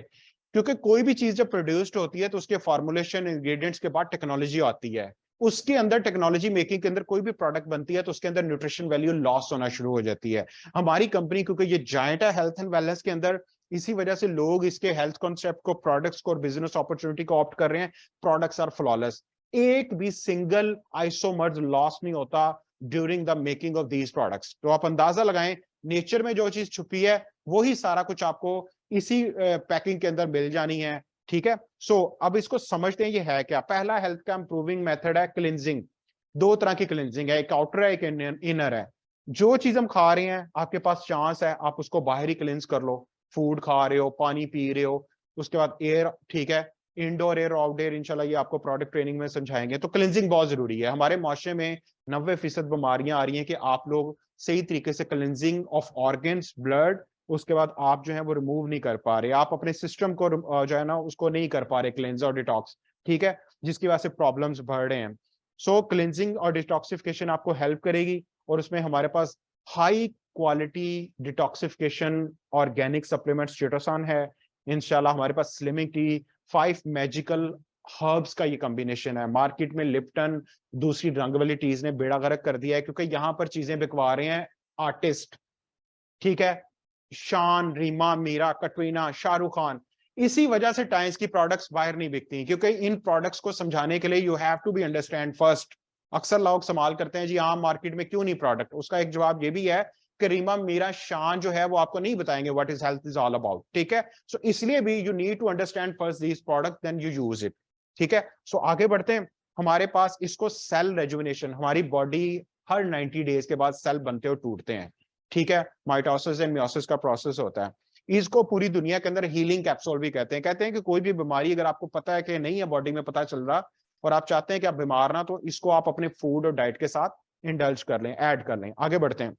Speaker 1: क्योंकि कोई भी चीज जब प्रोड्यूस्ड होती है तो उसके फॉर्मुलेशन इंग्रेडिएंट्स के बाद टेक्नोलॉजी आती है। उसके अंदर टेक्नोलॉजी मेकिंग के अंदर कोई भी प्रोडक्ट बनती है तो उसके अंदर न्यूट्रिशन वैल्यू लॉस होना शुरू हो जाती है। हमारी कंपनी क्योंकि ये जायंट है हेल्थ एंड वेलनेस के अंदर, इसी वजह से लोग इसके हेल्थ कॉन्सेप्ट को, प्रोडक्ट्स को और बिजनेस अपॉर्चुनिटी को ऑप्ट कर रहे हैं। प्रोडक्ट्स आर फ्लॉलेस, एक भी सिंगल आइसोमर्स लॉस नहीं होता during the making of these products. तो आप अंदाजा लगाएं, नेचर में जो चीज छुपी है वही सारा कुछ आपको इसी पैकिंग के अंदर मिल जानी है। ठीक है, सो अब इसको समझते हैं ये है क्या। पहला हेल्थ का इंप्रूविंग मेथड है क्लिनजिंग। दो तरह की क्लिनजिंग है, एक आउटर है, एक इनर है। जो चीज हम खा रहे हैं, आपके पास चांस है आप उसको बाहर ही क्लिनज कर लो। फूड खा रहे हो, पानी पी रहे हो, उसके बाद एयर, ठीक है, इंडोर एयर, आउटडोर, इंशाल्लाह ये आपको प्रोडक्ट ट्रेनिंग में समझाएंगे। तो क्लिनजिंग बहुत जरूरी है। हमारे माशरे में 90% बीमारियां आ रही हैं कि आप लोग सही तरीके से क्लिनजिंग ऑफ ऑर्गन्स, ब्लड, उसके बाद आप जो है वो रिमूव नहीं कर पा रहे, आप अपने सिस्टम को जो है ना उसको नहीं कर पा रहे क्लेंज और डिटॉक्स। ठीक है, जिसकी वजह से प्रॉब्लम्स बढ़ रहे हैं। सो क्लिनजिंग और डिटॉक्सिफिकेशन आपको हेल्प करेगी, और उसमें हमारे पास high quality detoxification organic supplements chitosan है। इंशाल्लाह हमारे पास स्लिमिंग टी, 5 मैजिकल हर्ब्स का ये कॉम्बिनेशन है। मार्केट में लिप्टन, दूसरी रंग वाली टीज ने बेड़ा गर्क कर दिया है, क्योंकि यहां पर चीजें बिकवा रहे हैं आर्टिस्ट। ठीक है, शान, रीमा, मीरा, कटरीना, शाहरुख खान। इसी वजह से टाइम्स की प्रोडक्ट्स बाहर नहीं बिकती, क्योंकि इन प्रोडक्ट्स को समझाने के लिए you have to be understand first. अक्सर लोग सवाल करते हैं जी आम मार्केट में क्यों नहीं प्रोडक्ट, उसका एक जवाब ये भी है कि रीमा, मीरा, शान जो है वो आपको नहीं बताएंगे what is health is all about. ठीक है, सो इसलिए भी you need to understand first this product then you use it. ठीक है, सो आगे बढ़ते हैं। हमारे पास इसको सेल रेजुविनेशन, हमारी बॉडी हर 90 डेज के बाद सेल बनते और टूटते हैं। ठीक है, माइटोसिस एंड मियोसिस का प्रोसेस होता है। इसको पूरी दुनिया के अंदर हीलिंग कैप्सूल भी कहते हैं। कहते हैं कि कोई भी बीमारी अगर आपको पता है कि नहीं है, बॉडी में पता चल रहा, और आप चाहते हैं कि आप बीमार ना, तो इसको आप अपने फूड और डाइट के साथ इंडल्ज कर लें, ऐड कर लें। आगे बढ़ते हैं।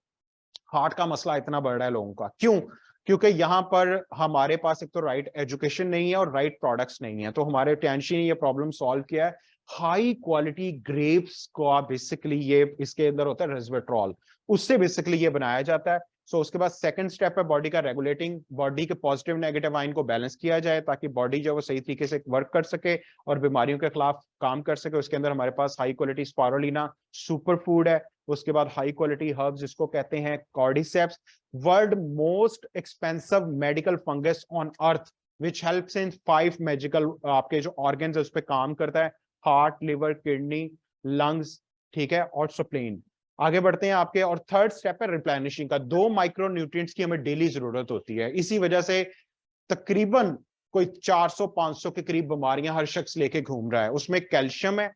Speaker 1: हार्ट का मसला इतना बढ़ रहा है लोगों का, क्यों? क्योंकि यहाँ पर हमारे पास एक तो राइट एजुकेशन नहीं है और राइट प्रोडक्ट्स नहीं है। तो हमारे टेंशन ने ये प्रॉब्लम सॉल्व किया है। हाई क्वालिटी ग्रेप्स को आप बेसिकली, ये इसके अंदर होता है रेस्वेट्रॉल, उससे बेसिकली ये बनाया जाता है। सो उसके बाद सेकंड स्टेप है बॉडी का रेगुलेटिंग, बॉडी के पॉजिटिव नेगेटिव आयन को बैलेंस किया जाए ताकि बॉडी जो है वो सही तरीके से वर्क कर सके और बीमारियों के खिलाफ काम कर सके। उसके अंदर हमारे पास हाई क्वालिटी स्पारुलिना सुपर फूड है। उसके बाद हाई क्वालिटी हर्ब्स, जिसको कहते हैं cordyceps, world most expensive medical fungus on earth, which helps in 5 magical आपके जो ऑर्गन्स है उस पर काम करता है, हार्ट, लिवर, किडनी, लंग्स, ठीक है, और स्प्लीन। आगे बढ़ते हैं आपके, और थर्ड स्टेप है रिप्लेनिशिंग का। 2 माइक्रो न्यूट्रिएंट्स की हमें डेली जरूरत होती है, इसी वजह से तकरीबन कोई 400-500 के करीब बीमारियां हर शख्स लेके घूम रहा है, उसमें कैल्शियम है।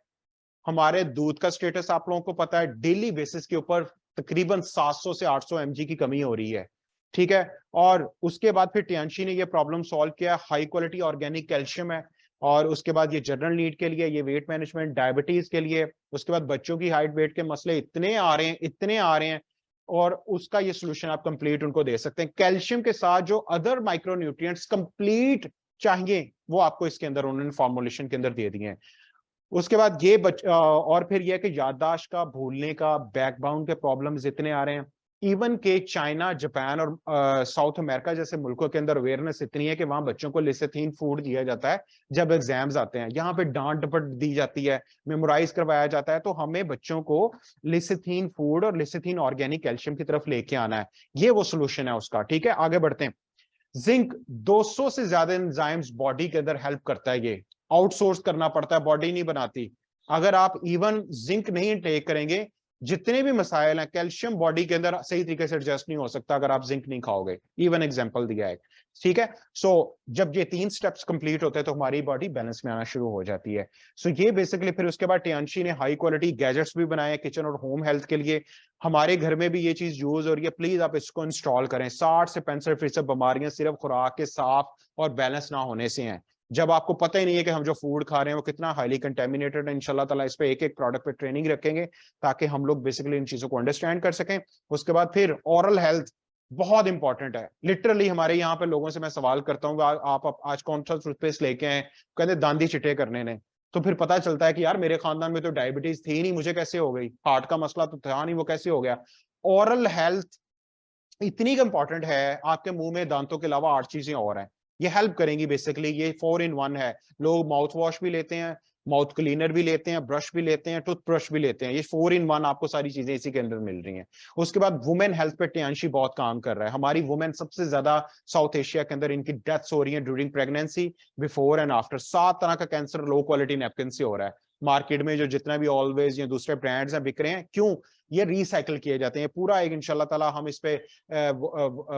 Speaker 1: हमारे दूध का स्टेटस आप लोगों को पता है, डेली बेसिस के ऊपर तकरीबन 700 से 800 mg की कमी हो रही है, ठीक है। और उसके बाद फिर टियांशी ने ये प्रॉब्लम सॉल्व किया, हाई क्वालिटी ऑर्गेनिक कैल्शियम है। और उसके बाद ये जनरल नीड के लिए, ये वेट मैनेजमेंट, डायबिटीज के लिए, उसके बाद बच्चों की हाइट वेट के मसले इतने आ रहे हैं, इतने आ रहे हैं, और उसका ये सोल्यूशन आप कंप्लीट उनको दे सकते हैं। कैल्शियम के साथ जो अदर माइक्रोन्यूट्रिएंट्स कंप्लीट चाहिए वो आपको इसके अंदर उन्होंने फॉर्मुलेशन के अंदर दे दिए हैं। उसके बाद ये और फिर यह कि याददाश्त का, भूलने का, बैकबाउंड के प्रॉब्लम्स इतने आ रहे हैं। इवन के चाइना, जापान और साउथ अमेरिका जैसे मुल्कों के अंदर अवेयरनेस इतनी है कि वहां बच्चों को लिसेथीन फूड दिया जाता है जब एग्जाम्स आते हैं। यहाँ पे डांट डपट दी जाती है, मेमोराइज करवाया जाता है। तो हमें बच्चों को लिसेथीन फूड और लिसेथीन ऑर्गेनिक कैल्शियम की तरफ लेके आना है, ये वो सोल्यूशन है उसका, ठीक है। आगे बढ़ते हैं। जिंक 200 से ज्यादा एंजाइम्स बॉडी के अंदर हेल्प करता है, ये आउटसोर्स करना पड़ता है, बॉडी नहीं बनाती। अगर आप इवन जिंक नहीं टेक करेंगे, जितने भी मसाइल हैं, कैल्शियम बॉडी के अंदर सही तरीके से एडजस्ट नहीं हो सकता अगर आप जिंक नहीं खाओगे। इवन एग्जांपल दिया है, ठीक है। सो जब ये 3 स्टेप्स कंप्लीट होते हैं तो हमारी बॉडी बैलेंस में आना शुरू हो जाती है। सो ये बेसिकली, फिर उसके बाद टियांशी ने हाई क्वालिटी गैजेट्स भी बनाए किचन और होम हेल्थ के लिए। हमारे घर में भी ये चीज यूज हो रही है, प्लीज आप इसको इंस्टॉल करें। 60 से 65% बीमारियां सिर्फ खुराक के साफ और बैलेंस ना होने से हैं। जब आपको पता ही नहीं है कि हम जो फूड खा रहे हैं वो कितना हाईली कंटेमिनेटेड है। इंशाल्लाह ताला इस पे एक एक प्रोडक्ट पे ट्रेनिंग रखेंगे ताकि हम लोग बेसिकली इन चीजों को अंडरस्टैंड कर सकें। उसके बाद फिर ओरल हेल्थ बहुत इंपॉर्टेंट है। लिटरली हमारे यहाँ पे लोगों से मैं सवाल करता हूँ, आप आज कौन सा टूथपेस्ट लेके आए, कहते दांती चिटे करने ने। तो फिर पता चलता है कि यार मेरे खानदान में तो डायबिटीज थी नहीं, मुझे कैसे हो गई, हार्ट का मसला तो था नहीं, वो कैसे हो गया। ओरल हेल्थ इतनी इंपॉर्टेंट है, आपके मुंह में दांतों के अलावा 8 चीजें और हैं, ये हेल्प करेंगी। बेसिकली ये 4 in 1 है। लोग माउथ वॉश भी लेते हैं, माउथ क्लीनर भी लेते हैं, ब्रश भी लेते हैं, टूथ ब्रश भी लेते हैं, ये 4 in 1 आपको सारी चीजें इसी के अंदर मिल रही हैं। उसके बाद वुमेन हेल्थ पे टियांशी बहुत काम कर रहा है। हमारी वुमेन सबसे ज्यादा साउथ एशिया के अंदर इनकी डेथ्स हो रही है during pregnancy, before and after. 7 तरह का कैंसर लो क्वालिटी नैपकिन से हो रहा है। मार्केट में जो जितना भी ऑलवेज या दूसरे ब्रांड्स हैं बिक रहे हैं, क्यों? ये रिसाइकल किए जाते हैं। पूरा एक इंशाल्लाह ताला हम इस पे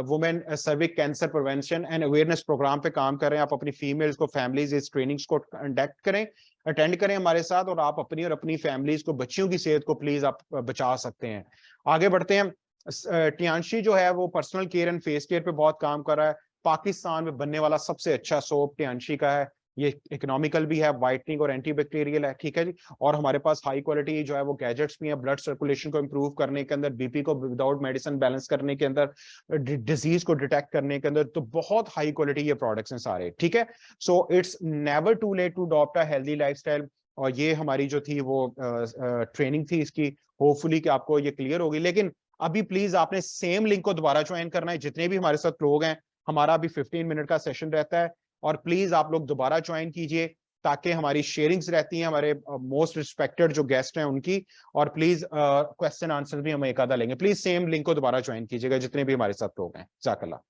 Speaker 1: women cervical cancer prevention and awareness programme पे काम कर रहे हैं। आप अपनी फीमेल्स को, फैमिलीज इस ट्रेनिंग्स को कंडक्ट करें, अटेंड करें हमारे साथ, और आप अपनी और अपनी फैमिलीज को, बच्चियों की सेहत को प्लीज आप बचा सकते हैं। आगे बढ़ते हैं। टियांशी जो है वो personal care and face care पे बहुत काम कर रहा है। पाकिस्तान में बनने वाला सबसे अच्छा सोप टियांशी का है। ये इकोनॉमिकल भी है, वाइटनिंग और एंटीबैक्टीरियल है, ठीक है जी। और हमारे पास हाई क्वालिटी जो है वो गैजेट्स भी हैं, ब्लड सर्कुलेशन को इंप्रूव करने के अंदर, बीपी को विदाउट मेडिसिन बैलेंस करने के अंदर, डिजीज को डिटेक्ट करने के अंदर, तो बहुत हाई क्वालिटी ये प्रोडक्ट्स हैं सारे, ठीक है। So it's never too late to adopt a healthy lifestyle. और ये हमारी जो थी वो ट्रेनिंग थी इसकी, होपफुली कि आपको ये क्लियर होगी। लेकिन अभी प्लीज आपने सेम लिंक को दोबारा ज्वाइन करना है, जितने भी हमारे साथ लोग हैं। हमारा अभी 15 मिनट का सेशन रहता है, और प्लीज आप लोग दोबारा ज्वाइन कीजिए ताकि हमारी शेयरिंग्स रहती हैं हमारे मोस्ट रिस्पेक्टेड जो गेस्ट हैं उनकी। और प्लीज क्वेश्चन आंसर भी हम एक आधा लेंगे। प्लीज सेम लिंक को दोबारा ज्वाइन कीजिएगा जितने भी हमारे साथ लोग हैं। जाकल्ला।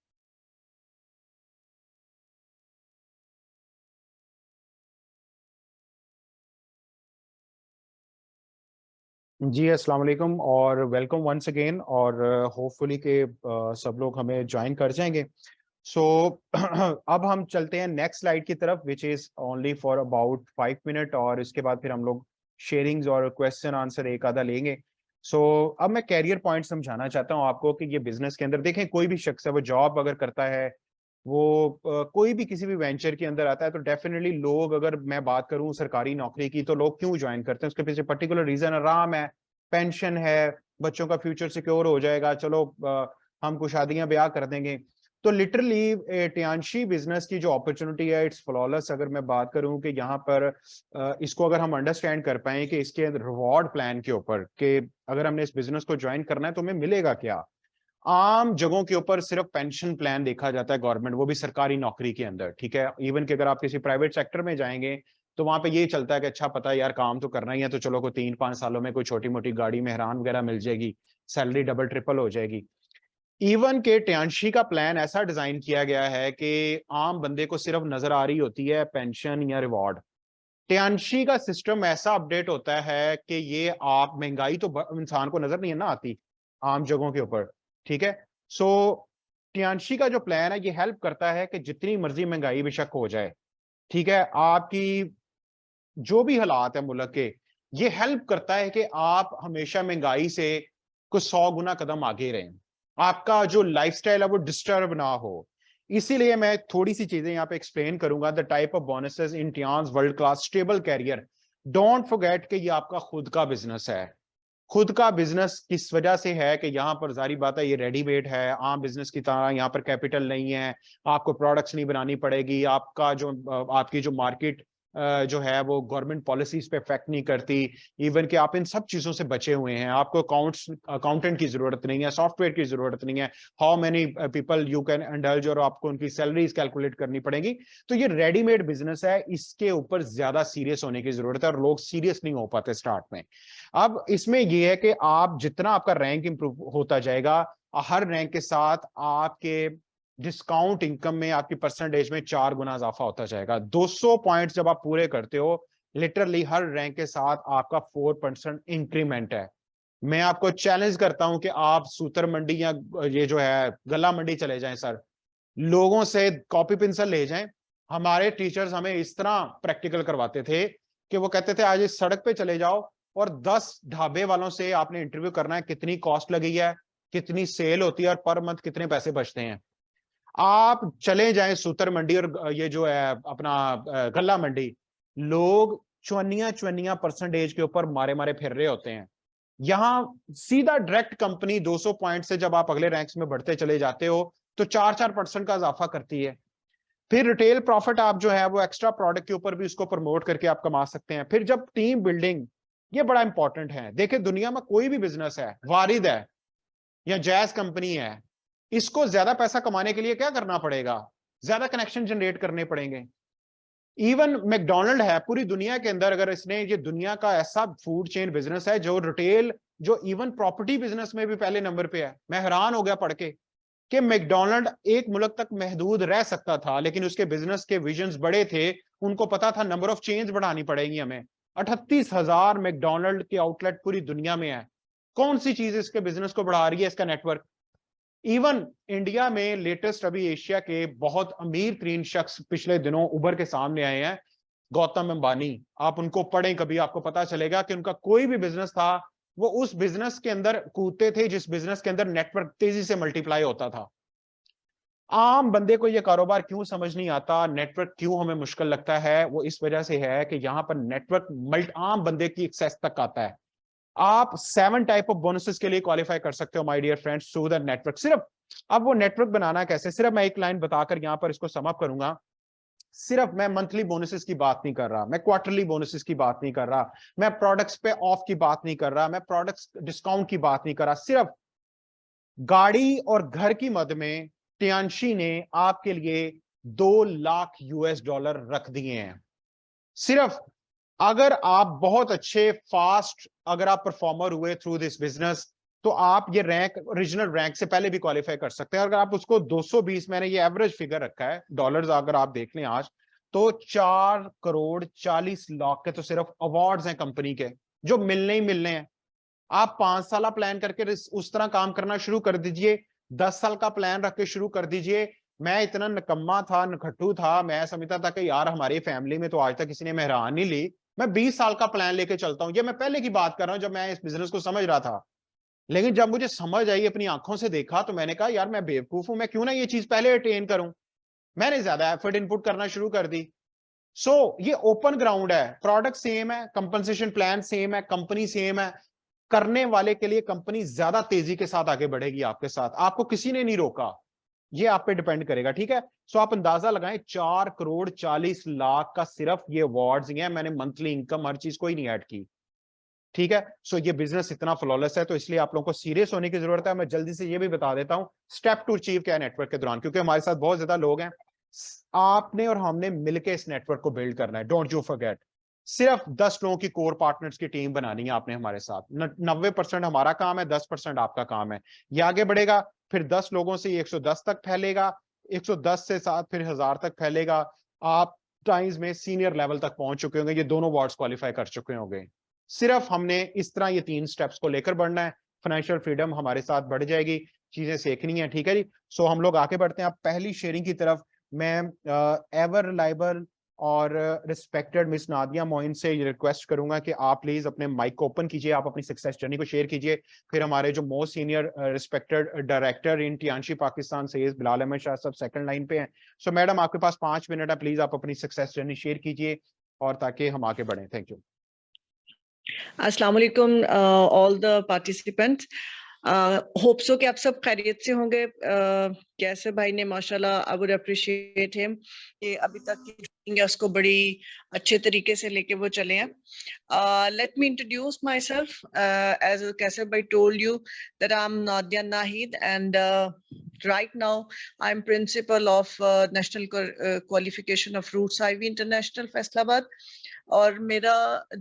Speaker 1: जी अस्सलाम वालेकुम और वेलकम वंस अगेन। और होपफुली के सब लोग हमें ज्वाइन कर जाएंगे। सो अब हम चलते हैं नेक्स्ट स्लाइड की तरफ, which is only for about 5 minute, और इसके बाद फिर हम लोग शेयरिंग्स और क्वेश्चन आंसर एक आधा लेंगे। सो अब मैं कैरियर पॉइंट समझाना चाहता हूँ आपको कि ये बिजनेस के अंदर देखें, कोई भी शख्स है वो जॉब अगर करता है, वो कोई भी किसी भी वेंचर के अंदर आता है, तो डेफिनेटली लोग, अगर मैं बात करूं सरकारी नौकरी की, तो लोग क्यों ज्वाइन करते हैं? उसके पीछे पर्टिकुलर रीजन, आराम है, पेंशन है, बच्चों का फ्यूचर सिक्योर हो जाएगा, चलो हम कुछ शादियां ब्याह कर देंगे। तो लिटरली टियांशी बिजनेस की जो अपॉर्चुनिटी है, इट्स फ्लॉलेस। अगर मैं बात करूं कि यहाँ पर इसको अगर हम अंडरस्टैंड कर पाए कि इसके रिवॉर्ड प्लान के ऊपर, कि अगर हमने इस बिजनेस को ज्वाइन करना है तो हमें मिलेगा क्या। आम जगहों के ऊपर सिर्फ पेंशन प्लान देखा जाता है गवर्नमेंट, वो भी सरकारी नौकरी के अंदर, ठीक है। इवन कि अगर आप किसी प्राइवेट सेक्टर में जाएंगे तो वहां पे ये चलता है कि अच्छा पता है यार, काम तो करना ही है, तो चलो कोई 3-5 सालों में कोई छोटी मोटी गाड़ी मेहरान वगैरह मिल जाएगी, सैलरी डबल ट्रिपल हो जाएगी। इवन के टियांशी का प्लान ऐसा डिजाइन किया गया है कि आम बंदे को सिर्फ नजर आ रही होती है पेंशन या रिवॉर्ड। टियांशी का सिस्टम ऐसा अपडेट होता है कि ये आप, महंगाई तो इंसान को नजर नहीं है ना आती आम जगहों के ऊपर, ठीक है। सो टियांशी का जो प्लान है ये हेल्प करता है कि जितनी मर्जी महंगाई बेशक हो जाए, ठीक है, आपकी जो भी हालात है मुल्क के, ये हेल्प करता है कि आप हमेशा महंगाई से कुछ 100 गुना कदम आगे रहें, आपका जो लाइफस्टाइल है वो डिस्टर्ब ना हो। इसीलिए मैं थोड़ी सी चीजें यहाँ पे एक्सप्लेन करूंगा। The type of bonuses in Tiens world class stable career. Don't forget कि ये आपका खुद का बिजनेस है। खुद का बिजनेस किस वजह से है कि यहाँ पर जारी बात है, ये रेडीमेड है, आम बिजनेस की तरह यहाँ पर कैपिटल नहीं है, आपको प्रोडक्ट्स नहीं बनानी पड़ेगी, आपका जो आपकी जो मार्केट जो है वो गवर्नमेंट पॉलिसीज पे इफेक्ट नहीं करती, इवन कि आप इन सब चीजों से बचे हुए हैं, आपको अकाउंटेंट की जरूरत नहीं है, सॉफ्टवेयर की जरूरत नहीं है, how many people you can indulge, और आपको उनकी सैलरीज कैलकुलेट करनी पड़ेगी। तो ये रेडीमेड बिजनेस है, इसके ऊपर ज्यादा सीरियस होने की जरूरत है और लोग सीरियस नहीं हो पाते स्टार्ट में। अब इसमें यह है कि आप जितना आपका रैंक इंप्रूव होता जाएगा, हर रैंक के साथ आपके डिस्काउंट इनकम में आपकी परसेंटेज में 4 गुना इजाफा होता जाएगा। 200 पॉइंट्स जब आप पूरे करते हो, लिटरली हर रैंक के साथ आपका 4% इंक्रीमेंट है। मैं आपको चैलेंज करता हूं कि आप सूतर मंडी या ये जो है गला मंडी चले जाएं सर, लोगों से कॉपी पेंसिल ले जाएं। हमारे टीचर्स हमें इस तरह प्रैक्टिकल करवाते थे कि वो कहते थे आज इस सड़क पे चले जाओ और 10 ढाबे वालों से आपने इंटरव्यू करना है, कितनी कॉस्ट लगी है, कितनी सेल होती है और पर मंथ कितने पैसे बचते हैं। आप चले जाएं सूतर मंडी और ये जो है अपना गल्ला मंडी, लोग चुनिया चुनिया परसेंटेज के ऊपर मारे मारे फिर रहे होते हैं। यहां सीधा डायरेक्ट कंपनी 200 पॉइंट से जब आप अगले रैंक्स में बढ़ते चले जाते हो तो 4-4% का इजाफा करती है। फिर रिटेल प्रॉफिट आप जो है वो एक्स्ट्रा प्रोडक्ट के ऊपर भी उसको प्रमोट करके आप कमा सकते हैं। फिर जब टीम बिल्डिंग, ये बड़ा इंपॉर्टेंट है। देखिए दुनिया में कोई भी बिजनेस है, वारिद है या जैज कंपनी है, इसको ज्यादा पैसा कमाने के लिए क्या करना पड़ेगा? ज्यादा कनेक्शन जनरेट करने पड़ेंगे। इवन मैकडोनल्ड है पूरी दुनिया के अंदर, अगर इसने, ये दुनिया का ऐसा फूड चेन बिजनेस है जो रिटेल, जो इवन प्रॉपर्टी बिजनेस में भी पहले नंबर पे है। मैं हैरान हो गया पढ़ के कि मैकडोनल्ड एक मुल्क तक महदूद रह सकता था, लेकिन उसके बिजनेस के विजन्स बड़े थे, उनको पता था नंबर ऑफ चेन्स बढ़ानी पड़ेगी हमें। 38,000 मैकडोनल्ड के आउटलेट पूरी दुनिया में है। कौन सी चीज इसके बिजनेस को बढ़ा रही है? इसका नेटवर्क। इवन इंडिया में लेटेस्ट अभी एशिया के बहुत अमीर तरीन शख्स पिछले दिनों उभर के सामने आए हैं, गौतम अंबानी। आप उनको पढ़ें कभी, आपको पता चलेगा कि उनका कोई भी बिजनेस था, वो उस बिजनेस के अंदर कूदते थे जिस बिजनेस के अंदर नेटवर्क तेजी से मल्टीप्लाई होता था। आम बंदे को ये कारोबार क्यों समझ नहीं आता, नेटवर्क क्यों हमें मुश्किल लगता है, वो इस वजह से है कि यहां पर नेटवर्क आम बंदे की एक्सेस तक आता है। आप 7 टाइप ऑफ बोनसेस के लिए क्वालिफाई कर सकते हो my dear friends through the network. सिर्फ अब वो नेटवर्क बनाना कैसे, सिर्फ मैं एक लाइन बताकर यहां पर इसको सम अप करूंगा। सिर्फ मैं मंथली बोनसेस की बात नहीं कर रहा, मैं क्वार्टरली बोनसेस की बात नहीं कर रहा, मैं प्रोडक्ट्स पे ऑफ की बात नहीं कर रहा, मैं प्रोडक्ट्स डिस्काउंट की बात नहीं कर रहा। सिर्फ गाड़ी और घर की मद में टियांशी ने आपके लिए 2 लाख US डॉलर रख दिए हैं। सिर्फ अगर आप बहुत अच्छे फास्ट, अगर आप परफॉर्मर हुए थ्रू दिस बिजनेस, तो आप ये रैंक, ओरिजिनल रैंक से पहले भी क्वालिफाई कर सकते हैं। अगर आप उसको 220, मैंने ये एवरेज फिगर रखा है डॉलर्स, अगर आप देख लें आज, तो 4 करोड़ 40 लाख के तो सिर्फ अवार्ड्स हैं कंपनी के, जो मिलने ही मिलने हैं। आप 5 साल प्लान करके उस तरह काम करना शुरू कर दीजिए, 10 साल का प्लान रख के शुरू कर दीजिए। मैं इतना निकम्मा था, नखट्टू था, मैं समझता था कि यार हमारी फैमिली में तो आज तक किसी ने मेहरान नहीं ली, मैं 20 साल का प्लान लेके चलता हूं। ये मैं पहले की बात कर रहा हूं जब मैं इस बिजनेस को समझ रहा था। लेकिन जब मुझे समझ आई, अपनी आंखों से देखा, तो मैंने कहा यार मैं बेवकूफ हूं, मैं क्यों ना ये चीज पहले अटेन करूं। मैंने ज्यादा एफर्ट इनपुट करना शुरू कर दी। ये ओपन ग्राउंड है, प्रोडक्ट सेम है, कंपनसेशन प्लान सेम है, कंपनी सेम है। करने वाले के लिए कंपनी ज्यादा तेजी के साथ आगे बढ़ेगी आपके साथ, आपको किसी ने नहीं रोका, ये आप पे डिपेंड करेगा। ठीक है, आप अंदाजा लगाएं, 4 करोड़ 40 लाख का सिर्फ ये अवार्ड्स ही हैं। मैंने मंथली इनकम हर चीज कोई नहीं ऐड की। ठीक है, ये बिजनेस इतना फ्लॉलेस है, तो इसलिए आप लोगों को सीरियस होने की जरूरत है। मैं जल्दी से ये भी बता देता हूं स्टेप टू अचीव क्या है नेटवर्क के दौरान, क्योंकि हमारे साथ बहुत ज्यादा लोग हैं। आपने और हमने मिलकर इस नेटवर्क को बिल्ड करना है, डोंट यू फॉरगेट। सिर्फ 10 लोगों की कोर पार्टनर्स की टीम बनानी है आपने हमारे साथ। 90% हमारा काम है, 10% आपका काम है। ये आगे बढ़ेगा, फिर 10 लोगों से 110 तक फैलेगा, 110 से साथ फिर 1000 तक फैलेगा। आप टाइम्स में सीनियर लेवल तक पहुंच चुके होंगे, ये दोनों वार्ड्स क्वालिफाई कर चुके होंगे। सिर्फ हमने इस तरह ये 3 स्टेप्स को लेकर बढ़ना है, फाइनेंशियल फ्रीडम हमारे साथ बढ़ जाएगी। चीजें सीखनी है, ठीक है जी। सो हम लोग आगे बढ़ते हैं अब पहली शेयरिंग की तरफ। मैं एवर रिलायबल और रिस्पेक्टेड मिस नादिया मोइन से ये रिक्वेस्ट करूंगा कि आप प्लीज अपने माइक को ओपन कीजिए, आप अपनी सक्सेस जर्नी को शेयर कीजिए। फिर हमारे जो most senior respected director in Tianshi Pakistan से बिलाल अहमद शाह सब सेकंड लाइन पे हैं। सो मैडम आपके पास 5 मिनट है, प्लीज आप अपनी सक्सेस जर्नी शेयर कीजिए और ताकि हम आगे बढ़ें। Thank you.
Speaker 2: अस्सलाम वालेकुम all the participants. Hope so कि आप सब खैरियत से होंगे। कैसे भाई ने माशाल्लाह, आई वुड अप्रिशिएट हिम कि अभी तक की ट्रेनिंग है उसको बड़ी अच्छे तरीके से लेके वो चले हैं। Let me introduce myself as कैसे भाई told you that I am Nadia Nahid and right now I'm principal of national qualification of Roots IV International Faisalabad। और मेरा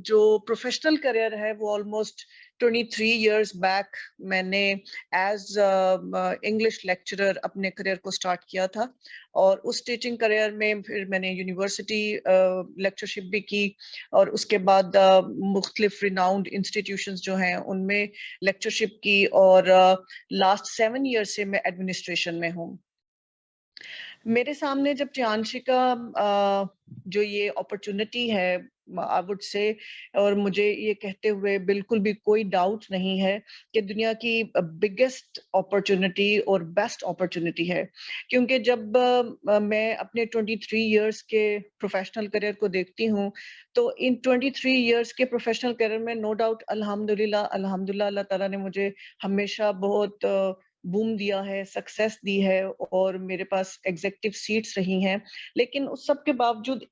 Speaker 2: जो प्रोफेशनल करियर है वो ऑलमोस्ट 23 इयर्स बैक मैंने एज इंग्लिश लेक्चरर अपने career को स्टार्ट किया था। और उस टीचिंग करियर में फिर मैंने यूनिवर्सिटी लेक्चरशिप भी की और उसके बाद मुख्तलिफ रिनाउंड इंस्टीट्यूशंस जो हैं उनमें लेक्चरशिप की। और लास्ट 7 ईयर से मैं एडमिनिस्ट्रेशन में हूँ। मेरे सामने जब टियांशी का जो ये अपॉर्चुनिटी है आई वुड से, और मुझे ये कहते हुए बिल्कुल भी कोई डाउट नहीं है कि दुनिया की बिगेस्ट अपॉर्चुनिटी और बेस्ट अपॉर्चुनिटी है। क्योंकि जब मैं अपने 23 इयर्स के प्रोफेशनल करियर को देखती हूँ तो इन 23 इयर्स के प्रोफेशनल करियर में नो डाउट अल्हम्दुलिल्लाह अल्हम्दुलिल्लाह अल्लाह ताला ने मुझे हमेशा बहुत बूम दिया है, सक्सेस दी है और मेरे पास एग्जीक्यूटिव सीट्स रही हैं। लेकिन उस सब के बावजूद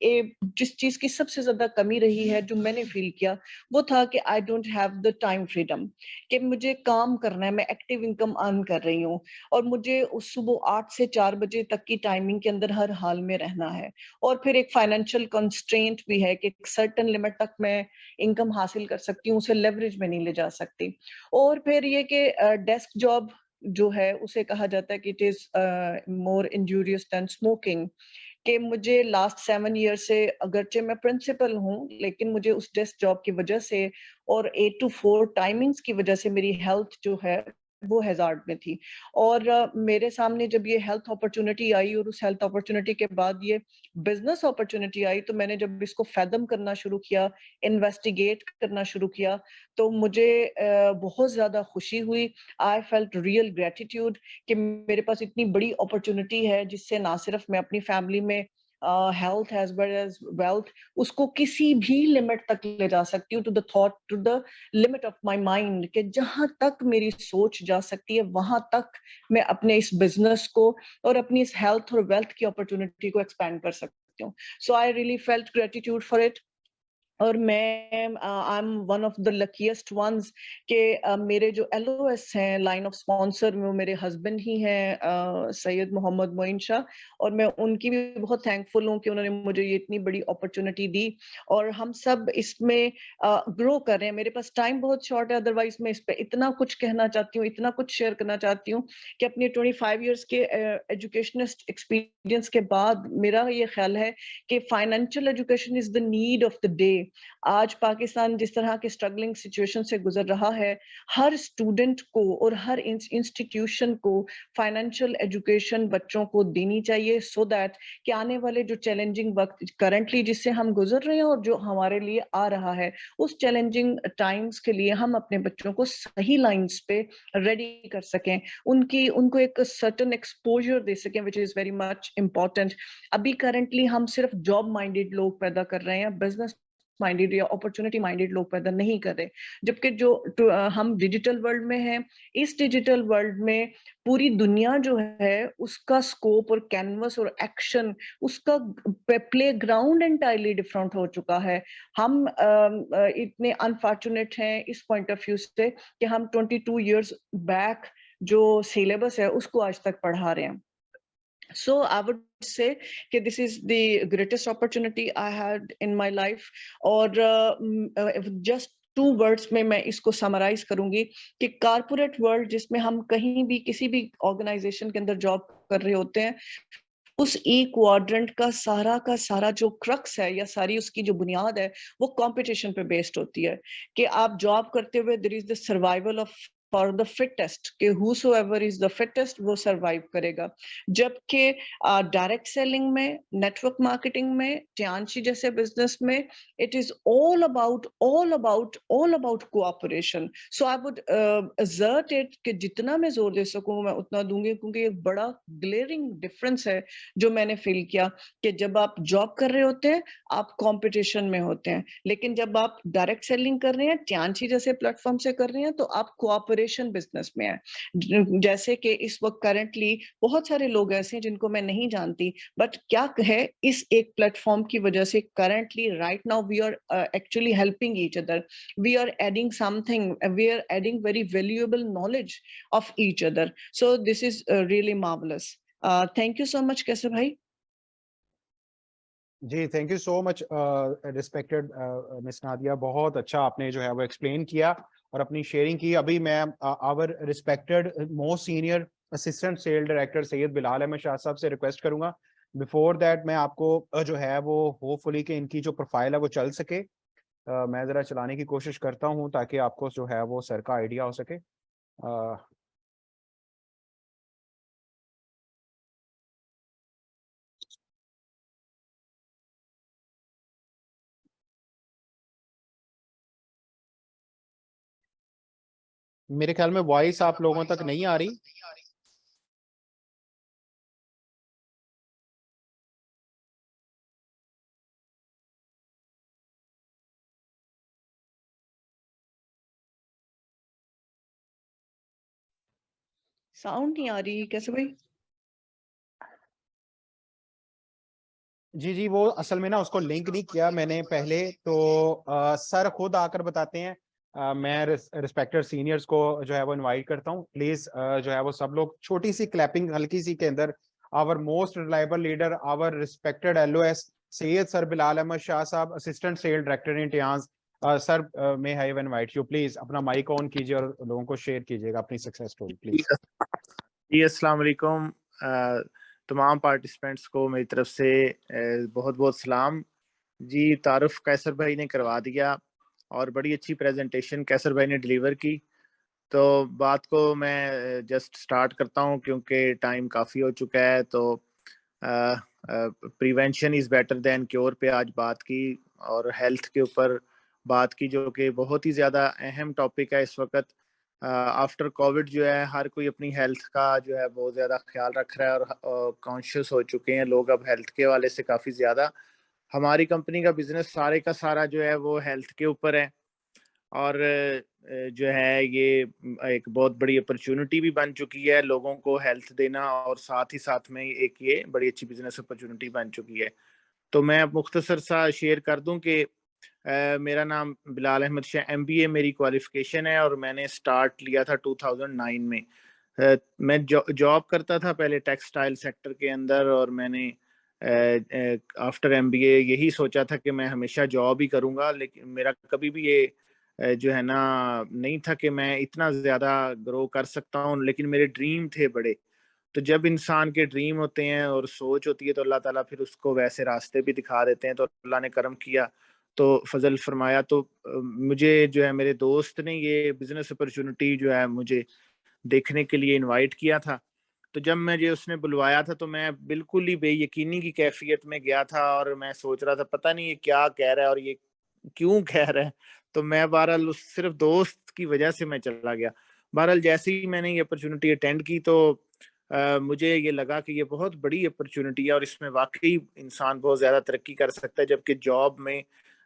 Speaker 2: जिस चीज की सबसे ज्यादा कमी रही है जो मैंने फील किया वो था कि I don't have the time freedom, कि मुझे काम करना है, मैं एक्टिव इनकम अर्न कर रही हूँ और मुझे उस सुबह 8 से 4 बजे तक की टाइमिंग के अंदर हर हाल में रहना है। और फिर एक फाइनेंशियल कंस्ट्रेंट भी है कि एक सर्टन लिमिट तक मैं इनकम हासिल कर सकती हूँ, उसे लेवरेज में नहीं ले जा सकती। और फिर ये कि डेस्क जॉब जो है उसे कहा जाता है कि it is more injurious than smoking. कि मुझे लास्ट 7 ईयर से अगरचे मैं प्रिंसिपल हूँ लेकिन मुझे उस डेस्क जॉब की वजह से और 8 to 4 टाइमिंग्स की वजह से मेरी हेल्थ जो है वो हैजार्ड में थी। और मेरे सामने जब ये हेल्थ अपॉर्चुनिटी आई और उस हेल्थ अपॉर्चुनिटी के बाद ये बिजनेस अपॉर्चुनिटी आई तो मैंने जब इसको फैदम करना शुरू किया, इन्वेस्टिगेट करना शुरू किया, तो मुझे बहुत ज्यादा खुशी हुई। आई फेल्ट रियल ग्रेटिट्यूड कि मेरे पास इतनी बड़ी अपॉर्चुनिटी है जिससे ना सिर्फ मैं अपनी फैमिली में health as well as wealth उसको किसी भी लिमिट तक ले जा सकती हूँ, to the thought, to the limit of my mind, कि जहां तक मेरी सोच जा सकती है वहां तक मैं अपने इस बिजनेस को और अपनी इस हेल्थ और वेल्थ की अपॉर्चुनिटी को एक्सपैंड कर सकती हूँ। So I really felt gratitude for it. और मैं I am one of the luckiest ones के मेरे जो LOS हैं लाइन ऑफ स्पॉन्सर में वो मेरे हस्बैंड ही हैं, सैयद मोहम्मद मोइन शाह। और मैं उनकी भी बहुत थैंकफुल हूँ कि उन्होंने मुझे ये इतनी बड़ी अपॉर्चुनिटी दी और हम सब इसमें ग्रो कर रहे हैं। मेरे पास टाइम बहुत शॉर्ट है, अदरवाइज मैं इस पे इतना कुछ कहना चाहती हूँ, इतना कुछ शेयर करना चाहती हूँ कि अपने 25 ईयर्स के एजुकेशनिस्ट एक्सपीरियंस के बाद मेरा ये ख्याल है कि financial education is the need of the day. आज पाकिस्तान जिस तरह के स्ट्रगलिंग सिचुएशन से गुजर रहा है, हर स्टूडेंट को और हर इंस्टीट्यूशन को फाइनेंशियल एजुकेशन बच्चों को देनी चाहिए सो दैट कि आने वाले जो चैलेंजिंग वक्त करंटली जिससे हम गुजर रहे हैं और जो हमारे लिए आ रहा है उस चैलेंजिंग टाइम्स के लिए हम अपने बच्चों को सही लाइंस पे रेडी कर सकें, उनको एक सर्टेन एक्सपोजर दे सकें which is very much important. अभी करंटली हम सिर्फ जॉब माइंडेड लोग पैदा कर रहे हैं, बिजनेस माइंडेड या अपॉर्चुनिटी माइंडेड लोग पैदा नहीं कर रहे। जबकि जो हम डिजिटल वर्ल्ड में हैं, इस डिजिटल वर्ल्ड में पूरी दुनिया जो है उसका स्कोप और कैनवस और एक्शन, उसका प्ले ग्राउंड एंटायरली डिफरेंट हो चुका है। हम इतने अनफॉर्चुनेट हैं इस पॉइंट ऑफ व्यू से कि हम 22 इयर्स बैक जो सिलेबस है उसको आज तक पढ़ा रहे हैं। So I would say कि this is the greatest opportunity I had in my life। और just 2 words में मैं इसको समराइज करूंगी कि कारपोरेट वर्ल्ड जिसमें हम कहीं भी किसी भी ऑर्गेनाइजेशन के अंदर जॉब कर रहे होते हैं, उस क्वाड्रेंट का सारा जो क्रक्स है या सारी उसकी जो बुनियाद है वो कंपटीशन पे बेस्ड होती है। कि आप जॉब करते हुए there is the survival of for the fittest कि whosoever इज द फिटेस्ट वो सरवाइव करेगा। जबकि डायरेक्ट सेलिंग में, नेटवर्क मार्केटिंग में, टियांशी जैसे बिजनेस में, it is all about cooperation. So I would assert it कि जितना मैं जोर दे सकूं मैं उतना दूंगी, क्योंकि एक बड़ा ग्लेयरिंग डिफरेंस है जो मैंने फील किया कि जब आप जॉब कर रहे होते हैं आप कंपटीशन में होते हैं, लेकिन जब आप डायरेक्ट सेलिंग कर रहे हैं, टियांशी जैसे प्लेटफॉर्म से कर रहे हैं, तो आप कोऑपरेशन बिजनेस में हैं। जैसे कि इस वक्त करंटली बहुत सारे लोग ऐसे हैं जिनको मैं नहीं जानती, बट क्या है, इस एक प्लेटफॉर्म की वजह से currently right now we are actually helping each other. We are adding something, we are adding very valuable knowledge of each other. So this is really marvelous. Thank you so much, Kaisa bhai.
Speaker 1: जी thank you so much respected miss Nadia, बहुत अच्छा आपने जो है वो explain किया और अपनी शेयरिंग की। अभी मैं our respected most senior assistant sale director Syed Bilal Ahmed Shah sahab से रिक्वेस्ट करूंगा, बिफोर दैट मैं आपको जो है वो होपफुली कि इनकी जो प्रोफाइल है वो चल सके, मैं ज़रा चलाने की कोशिश करता हूँ ताकि आपको जो है वो सर का आइडिया हो सके। मेरे ख्याल में वॉइस आप लोगों तक नहीं आ रही।
Speaker 2: साउंड नहीं आ रही कैसे भाई?
Speaker 1: जी जी, वो असल में ना उसको लिंक नहीं किया मैंने पहले, तो सर खुद आकर बताते हैं। मैं रिस्पेक्टेड सीनियर्स को जो है वो इनवाइट करता हूँ, प्लीज जो है वो सब लोग छोटी सी क्लैपिंग हल्की सी के अंदर, our most reliable leader, our respected LOS Syed sir Bilal Ahmed Shah साहब, assistant sale director in Tiens. Sir may I invite you, please अपना माइक ऑन कीजिए और लोगों को शेयर कीजिएगा अपनी सक्सेस स्टोरी प्लीज।
Speaker 3: जी अस्सलाम वालेकुम, तमाम पार्टिसिपेंट्स को मेरी तरफ से बहुत बहुत सलाम जी। तारुफ कैसर भाई ने करवा दिया और बड़ी अच्छी प्रेजेंटेशन कैसर भाई ने डिलीवर की। तो बात को मैं जस्ट स्टार्ट करता हूं क्योंकि टाइम काफ़ी हो चुका है। तो prevention is better than cure पे आज बात की और हेल्थ के ऊपर बात की, जो कि बहुत ही ज़्यादा अहम टॉपिक है इस वक्त। आफ्टर कोविड जो है हर कोई अपनी हेल्थ का जो है बहुत ज़्यादा ख्याल रख रहा है और कॉन्शियस हो चुके हैं लोग अब हेल्थ के वाले से काफ़ी ज़्यादा। हमारी कंपनी का बिजनेस सारे का सारा जो है वो हेल्थ के ऊपर है और जो है ये एक बहुत बड़ी अपॉर्चुनिटी भी बन चुकी है लोगों को हेल्थ देना, और साथ ही साथ में एक ये बड़ी अच्छी बिजनेस अपॉर्चुनिटी बन चुकी है। तो मैं अब मुख्तसर सा शेयर कर दूं कि मेरा नाम बिलाल अहमद शाह, MBA मेरी क्वालिफिकेशन है और मैंने स्टार्ट लिया था 2009 में। मैं जॉब करता था पहले टेक्सटाइल सेक्टर के अंदर और मैंने आफ्टर MBA यही सोचा था कि मैं हमेशा जॉब ही करूंगा, लेकिन मेरा कभी भी ये जो है ना नहीं था कि मैं इतना ज़्यादा ग्रो कर सकता हूँ, लेकिन मेरे ड्रीम थे बड़े। तो जब इंसान के ड्रीम होते हैं और सोच होती है तो अल्लाह ताला फिर उसको वैसे रास्ते भी दिखा देते हैं। तो अल्लाह ने करम किया तो फजल फरमाया। तो मुझे जो है मेरे दोस्त ने ये बिजनेस अपॉर्चुनिटी जो है मुझे देखने के लिए इनवाइट किया था। तो जब मुझे उसने बुलवाया था तो मैं बिल्कुल ही बेयकीनी की कैफियत में गया था और मैं सोच रहा था पता नहीं ये क्या कह रहा है और ये क्यों कह रहा है। तो मैं बहरहाल उस सिर्फ दोस्त की वजह से मैं चला गया। बहरहाल जैसे ही मैंने ये अपॉर्चुनिटी अटेंड की तो मुझे ये लगा कि ये बहुत बड़ी अपॉर्चुनिटी है और इसमें वाकई इंसान बहुत ज़्यादा तरक्की कर सकता है, जबकि जॉब में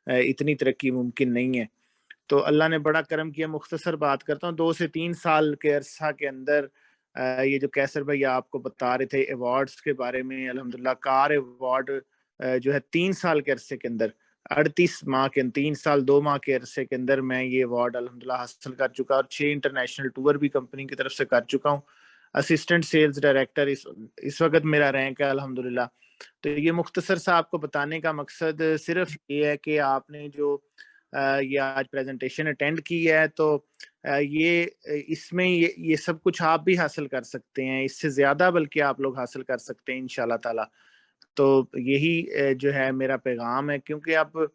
Speaker 3: इतनी तरक्की मुमकिन नहीं है। तो अल्लाह ने बड़ा करम किया। मुख्तसर बात करता हूँ, 2 से 3 साल के अरसा के अंदर ये जो कैसर भैया आपको बता रहे थे अवार्ड्स के बारे में, अल्हम्दुलिल्लाह कार अवार्ड जो है 3 साल के अरसे के अंदर 38 माह के 3 साल 2 माह के अरसे के अंदर मैं ये अवार्ड अल्हम्दुलिल्लाह हासिल कर चुका और 6 इंटरनेशनल टूर भी कंपनी की तरफ से कर चुका हूँ। असिस्टेंट सेल्स डायरेक्टर इस वक्त मेरा रैंक है अल्हम्दुलिल्लाह। तो ये मुख्तसर सा आपको बताने का मकसद सिर्फ ये है कि आपने जो ये आज प्रेजेंटेशन अटेंड की है तो इसमें ये सब कुछ आप भी हासिल कर सकते हैं, इससे ज़्यादा बल्कि आप लोग हासिल कर सकते हैं इंशाल्लाह ताला। तो यही जो है मेरा पैगाम है, क्योंकि अब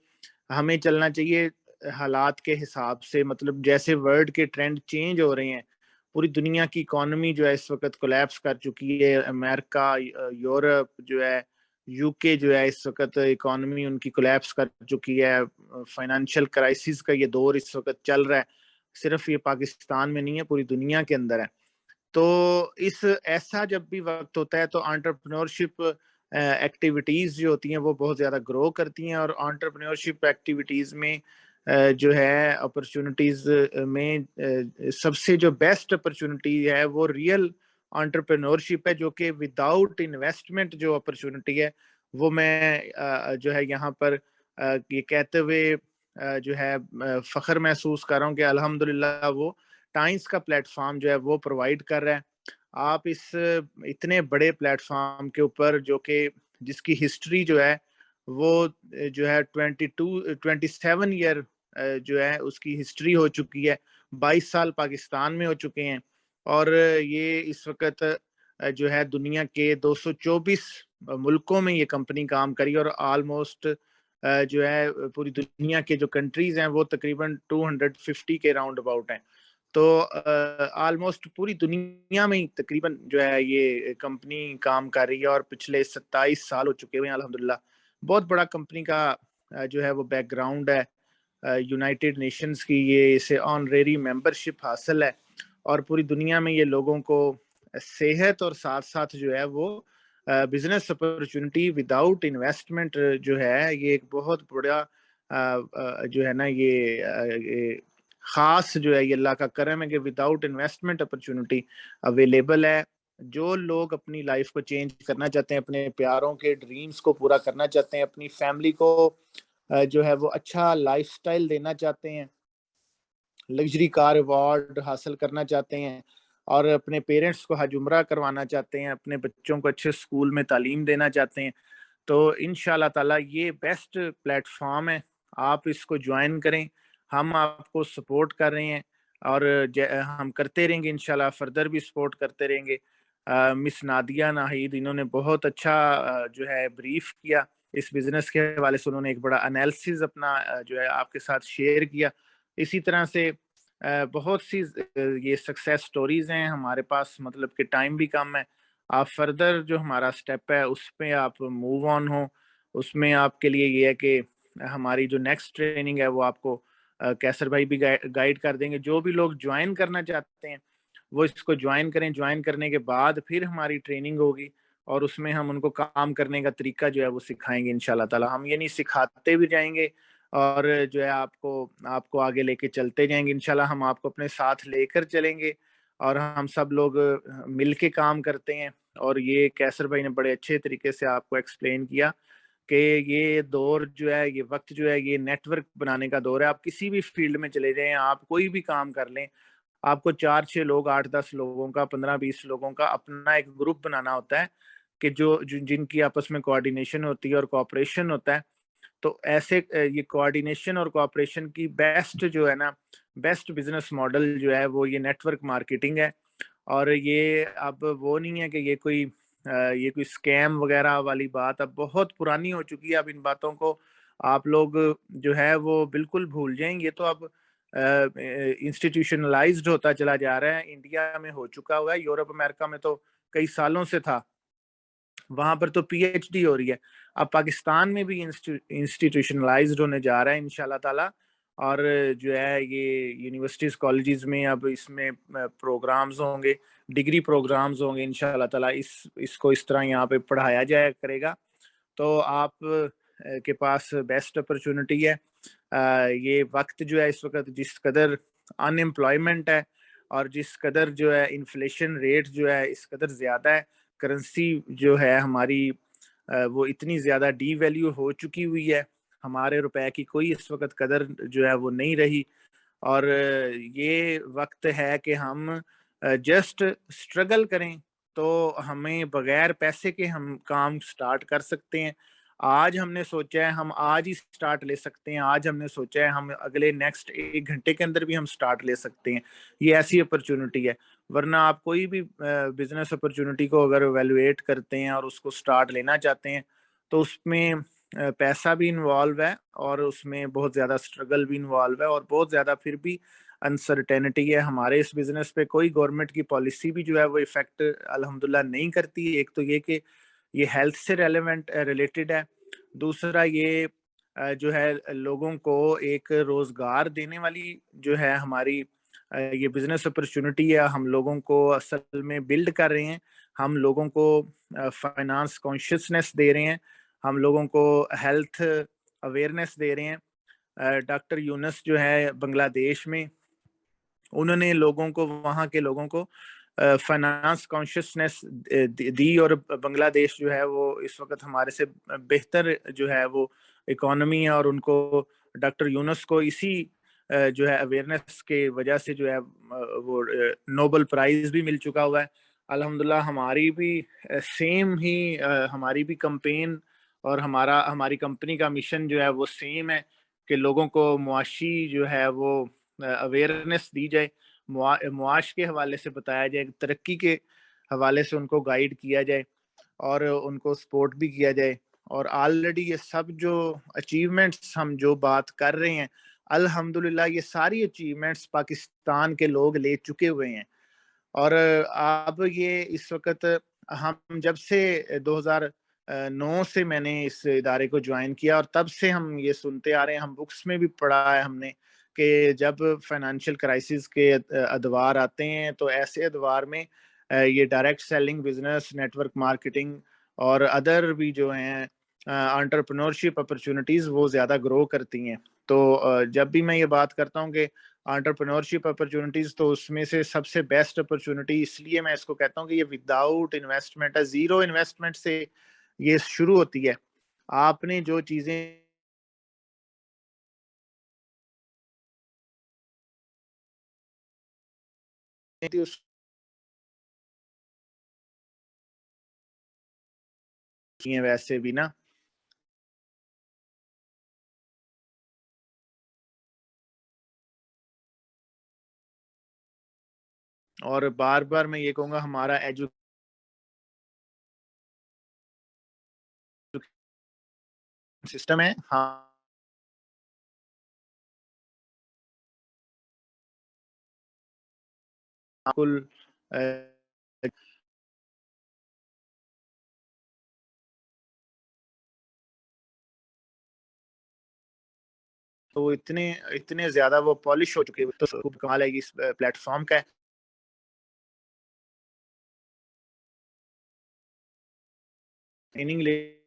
Speaker 3: हमें चलना चाहिए हालात के हिसाब से, मतलब जैसे वर्ल्ड के ट्रेंड चेंज हो रहे हैं पूरी दुनिया की इकोनॉमी जो है इस वक्त कोलैप्स कर चुकी है। अमेरिका, यूरोप जो है, यूके जो है, इस वक्त इकोनॉमी उनकी कोलैप्स कर चुकी है। फाइनेंशियल क्राइसिस का ये दौर इस वक्त चल रहा है, सिर्फ ये पाकिस्तान में नहीं है, पूरी दुनिया के अंदर है। तो इस ऐसा जब भी वक्त होता है तो एंटरप्रेन्योरशिप एक्टिविटीज जो होती हैं वो बहुत ज़्यादा ग्रो करती हैं। और एंटरप्रेन्योरशिप एक्टिविटीज में जो है अपॉर्चुनिटीज में सबसे जो बेस्ट अपॉर्चुनिटी है वो रियल एंटरप्रेन्योरशिप है, जो कि विदाउट इन्वेस्टमेंट जो अपॉर्चुनिटी है वो मैं जो है यहाँ पर ये कहते हुए जो है फख्र महसूस कर रहा हूँ कि अल्हम्दुलिल्लाह वो टाइम्स का प्लेटफॉर्म जो है वो प्रोवाइड कर रहा है। आप इस इतने बड़े प्लेटफॉर्म के ऊपर जो कि जिसकी हिस्ट्री जो है वो जो है 27 ईयर जो है उसकी हिस्ट्री हो चुकी है। 22 साल पाकिस्तान में हो चुके हैं और ये इस वक्त जो है दुनिया के 224 मुल्कों में ये कंपनी काम करी और ऑलमोस्ट जो है पूरी दुनिया के जो कंट्रीज हैं वो तकरीबन 250 के राउंड अबाउट हैं। तो ऑलमोस्ट पूरी दुनिया में ही तकरीबन जो है ये कंपनी काम कर रही है और पिछले 27 साल हो चुके हुए हैं अल्हम्दुलिल्लाह। बहुत बड़ा कंपनी का जो है वो बैकग्राउंड है। यूनाइटेड नेशंस की ये इसे ऑनरेरी मेंबरशिप हासिल है और पूरी दुनिया में ये लोगों को सेहत और साथ साथ जो है वो बिजनेस अपॉर्चुनिटी विदाउट इन्वेस्टमेंट जो है ये एक बहुत बड़ा जो है ना ये खास जो है ये अल्लाह का करम है कि विदाउट इन्वेस्टमेंट अपॉर्चुनिटी अवेलेबल है। जो लोग अपनी लाइफ को चेंज करना चाहते हैं, अपने प्यारों के ड्रीम्स को पूरा करना चाहते हैं, अपनी फैमिली को जो है वो अच्छा लाइफस्टाइल देना चाहते हैं, लग्जरी कार अवार्ड हासिल करना चाहते हैं और अपने पेरेंट्स को हज उम्रा करवाना चाहते हैं, अपने बच्चों को अच्छे स्कूल में तालीम देना चाहते हैं, तो इंशाल्लाह ताला ये बेस्ट प्लेटफॉर्म है। आप इसको ज्वाइन करें, हम आपको सपोर्ट कर रहे हैं और हम करते रहेंगे इंशाल्लाह, फर्दर भी सपोर्ट करते रहेंगे। मिस नादिया नाहिद इन्होंने बहुत अच्छा जो है ब्रीफ किया इस बिजनेस के हवाले से, उन्होंने एक बड़ा एनालिसिस अपना जो है आपके साथ शेयर किया। इसी तरह से बहुत सी ये सक्सेस स्टोरीज हैं हमारे पास, मतलब कि टाइम भी कम है। आप फर्दर जो हमारा स्टेप है उस पे आप मूव ऑन हो, उसमें आपके लिए ये है कि हमारी जो नेक्स्ट ट्रेनिंग है वो आपको कैसर भाई भी गाइड कर देंगे। जो भी लोग ज्वाइन करना चाहते हैं वो इसको ज्वाइन करें, ज्वाइन करने के बाद फिर हमारी ट्रेनिंग होगी और उसमें हम उनको काम करने का तरीका जो है वो सिखाएंगे इंशाल्लाह ताला। हम ये नहीं सिखाते भी जाएंगे और जो है आपको आपको आगे लेके चलते जाएंगे इंशाल्लाह। हम आपको अपने साथ लेकर चलेंगे और हम सब लोग मिल के काम करते हैं। और ये कैसर भाई ने बड़े अच्छे तरीके से आपको एक्सप्लेन किया कि ये दौर जो है, ये वक्त जो है, ये नेटवर्क बनाने का दौर है। आप किसी भी फील्ड में चले जाएं, आप कोई भी काम कर लें, आपको 4-6 लोग, 8-10 लोगों का, 15-20 लोगों का अपना एक ग्रुप बनाना होता है कि जिनकी आपस में कोऑर्डिनेशन होती है और कोऑपरेशन होता है। तो ऐसे ये कोऑर्डिनेशन और कोऑपरेशन की बेस्ट जो है ना, बेस्ट बिजनेस मॉडल जो है वो ये नेटवर्क मार्केटिंग है। और ये अब वो नहीं है कि ये कोई स्कैम वगैरह वाली बात अब बहुत पुरानी हो चुकी है। अब इन बातों को आप लोग जो है वो बिल्कुल भूल जाएंगे। तो अब इंस्टीट्यूशनलाइज्ड होता चला जा रहा है, इंडिया में हो चुका हुआ है, यूरोप अमेरिका में तो कई सालों से था, वहां पर तो पीएचडी हो रही है। अब पाकिस्तान में भी इंस्टीट्यूशनलाइज्ड होने जा रहा है इंशाल्लाह ताला। और जो है ये यूनिवर्सिटीज कॉलेजेस में अब इसमें प्रोग्राम्स होंगे, डिग्री प्रोग्राम्स होंगे इंशाल्लाह ताला। इसको इस तरह यहाँ पे पढ़ाया जाया करेगा। तो आप के पास बेस्ट अपॉर्चुनिटी है। ये वक्त जो है इस वक्त जिस कदर अनएम्प्लॉयमेंट है और जिस कदर जो है इन्फ्लेशन रेट जो है इस कदर ज़्यादा है, करेंसी जो है हमारी वो इतनी ज़्यादा डी वैल्यू हो चुकी हुई है, हमारे रुपए की कोई इस वक्त कदर जो है वो नहीं रही। और ये वक्त है कि हम जस्ट स्ट्रगल करें तो हमें बगैर पैसे के हम काम स्टार्ट कर सकते हैं। आज हमने सोचा है हम आज ही स्टार्ट ले सकते हैं, आज हमने सोचा है हम अगले नेक्स्ट 1 घंटे के अंदर भी हम स्टार्ट ले सकते हैं। ये ऐसी अपॉर्चुनिटी है। वरना आप कोई भी बिजनेस अपॉर्चुनिटी को अगर एवेलुएट करते हैं और उसको स्टार्ट लेना चाहते हैं तो उसमें पैसा भी इन्वॉल्व है और उसमें बहुत ज़्यादा स्ट्रगल भी इन्वॉल्व है और बहुत ज़्यादा फिर भी अनसर्टेनिटी है हमारे इस बिजनेस पे। कोई गवर्नमेंट की पॉलिसी भी जो है वो इफेक्ट अल्हम्दुलिल्लाह नहीं करती। एक तो ये कि ये हेल्थ से रेलेवेंट रिलेटेड है, दूसरा ये जो है लोगों को एक रोजगार देने वाली जो है हमारी ये बिजनेस अपॉर्चुनिटी है, हम लोगों को असल में बिल्ड कर रहे हैं, हम लोगों को फाइनेंस कॉन्शियसनेस दे रहे हैं, हम लोगों को हेल्थ अवेयरनेस दे रहे हैं। डॉक्टर यूनुस जो है बांग्लादेश में, उन्होंने लोगों को, वहाँ के लोगों को फाइनेंस कॉन्शियसनेस दी और बांग्लादेश जो है वो इस वक्त हमारे से बेहतर जो है वो इकोनॉमी है, और उनको डॉक्टर यूनुस को इसी जो है अवेयरनेस के वजह से जो है वो नोबेल प्राइज भी मिल चुका हुआ है। अल्हम्दुलिल्लाह हमारी भी सेम ही हमारी भी कैंपेन और हमारी कंपनी का मिशन जो है वो सेम है कि लोगों को मुआशी जो है वो अवेयरनेस दी जाए, मुआश के हवाले से बताया जाए, तरक्की के हवाले से उनको गाइड किया जाए और उनको सपोर्ट भी किया जाए। और ऑलरेडी ये सब जो अचीवमेंट्स हम जो बात कर रहे हैं, अल्हम्दुलिल्लाह ये सारी अचीवमेंट्स पाकिस्तान के लोग ले चुके हुए हैं। और अब ये इस वक्त हम जब से 2009 से मैंने इस इदारे को ज्वाइन किया और तब से हम ये सुनते आ रहे हैं, हम बुक्स में भी पढ़ा है हमने कि जब फाइनेंशियल क्राइसिस के अदवार आते हैं तो ऐसे अदवार में ये direct selling business, network marketing और अदर भी जो हैं एंटरप्रेन्योरशिप अपॉर्चुनिटीज़ वो ज़्यादा ग्रो करती हैं। तो जब भी मैं ये बात करता हूँ कि एंटरप्रेन्योरशिप अपॉर्चुनिटीज़, तो उसमें से सबसे बेस्ट अपॉर्चुनिटी इसलिए मैं इसको कहता हूँ कि ये विदाउट इन्वेस्टमेंट है, ज़ीरो इन्वेस्टमेंट से ये शुरू होती है। आपने जो चीज़ें थी उस वैसे भी ना, और बार-बार मैं ये कहूँगा हमारा सिस्टम है। हाँ, कुल अ, तो इतने इतने ज़्यादा वो पॉलिश हो चुके हैं, तो खूब कमाल है इस प्लेटफ़ॉर्म का। ट्रेनिंग ले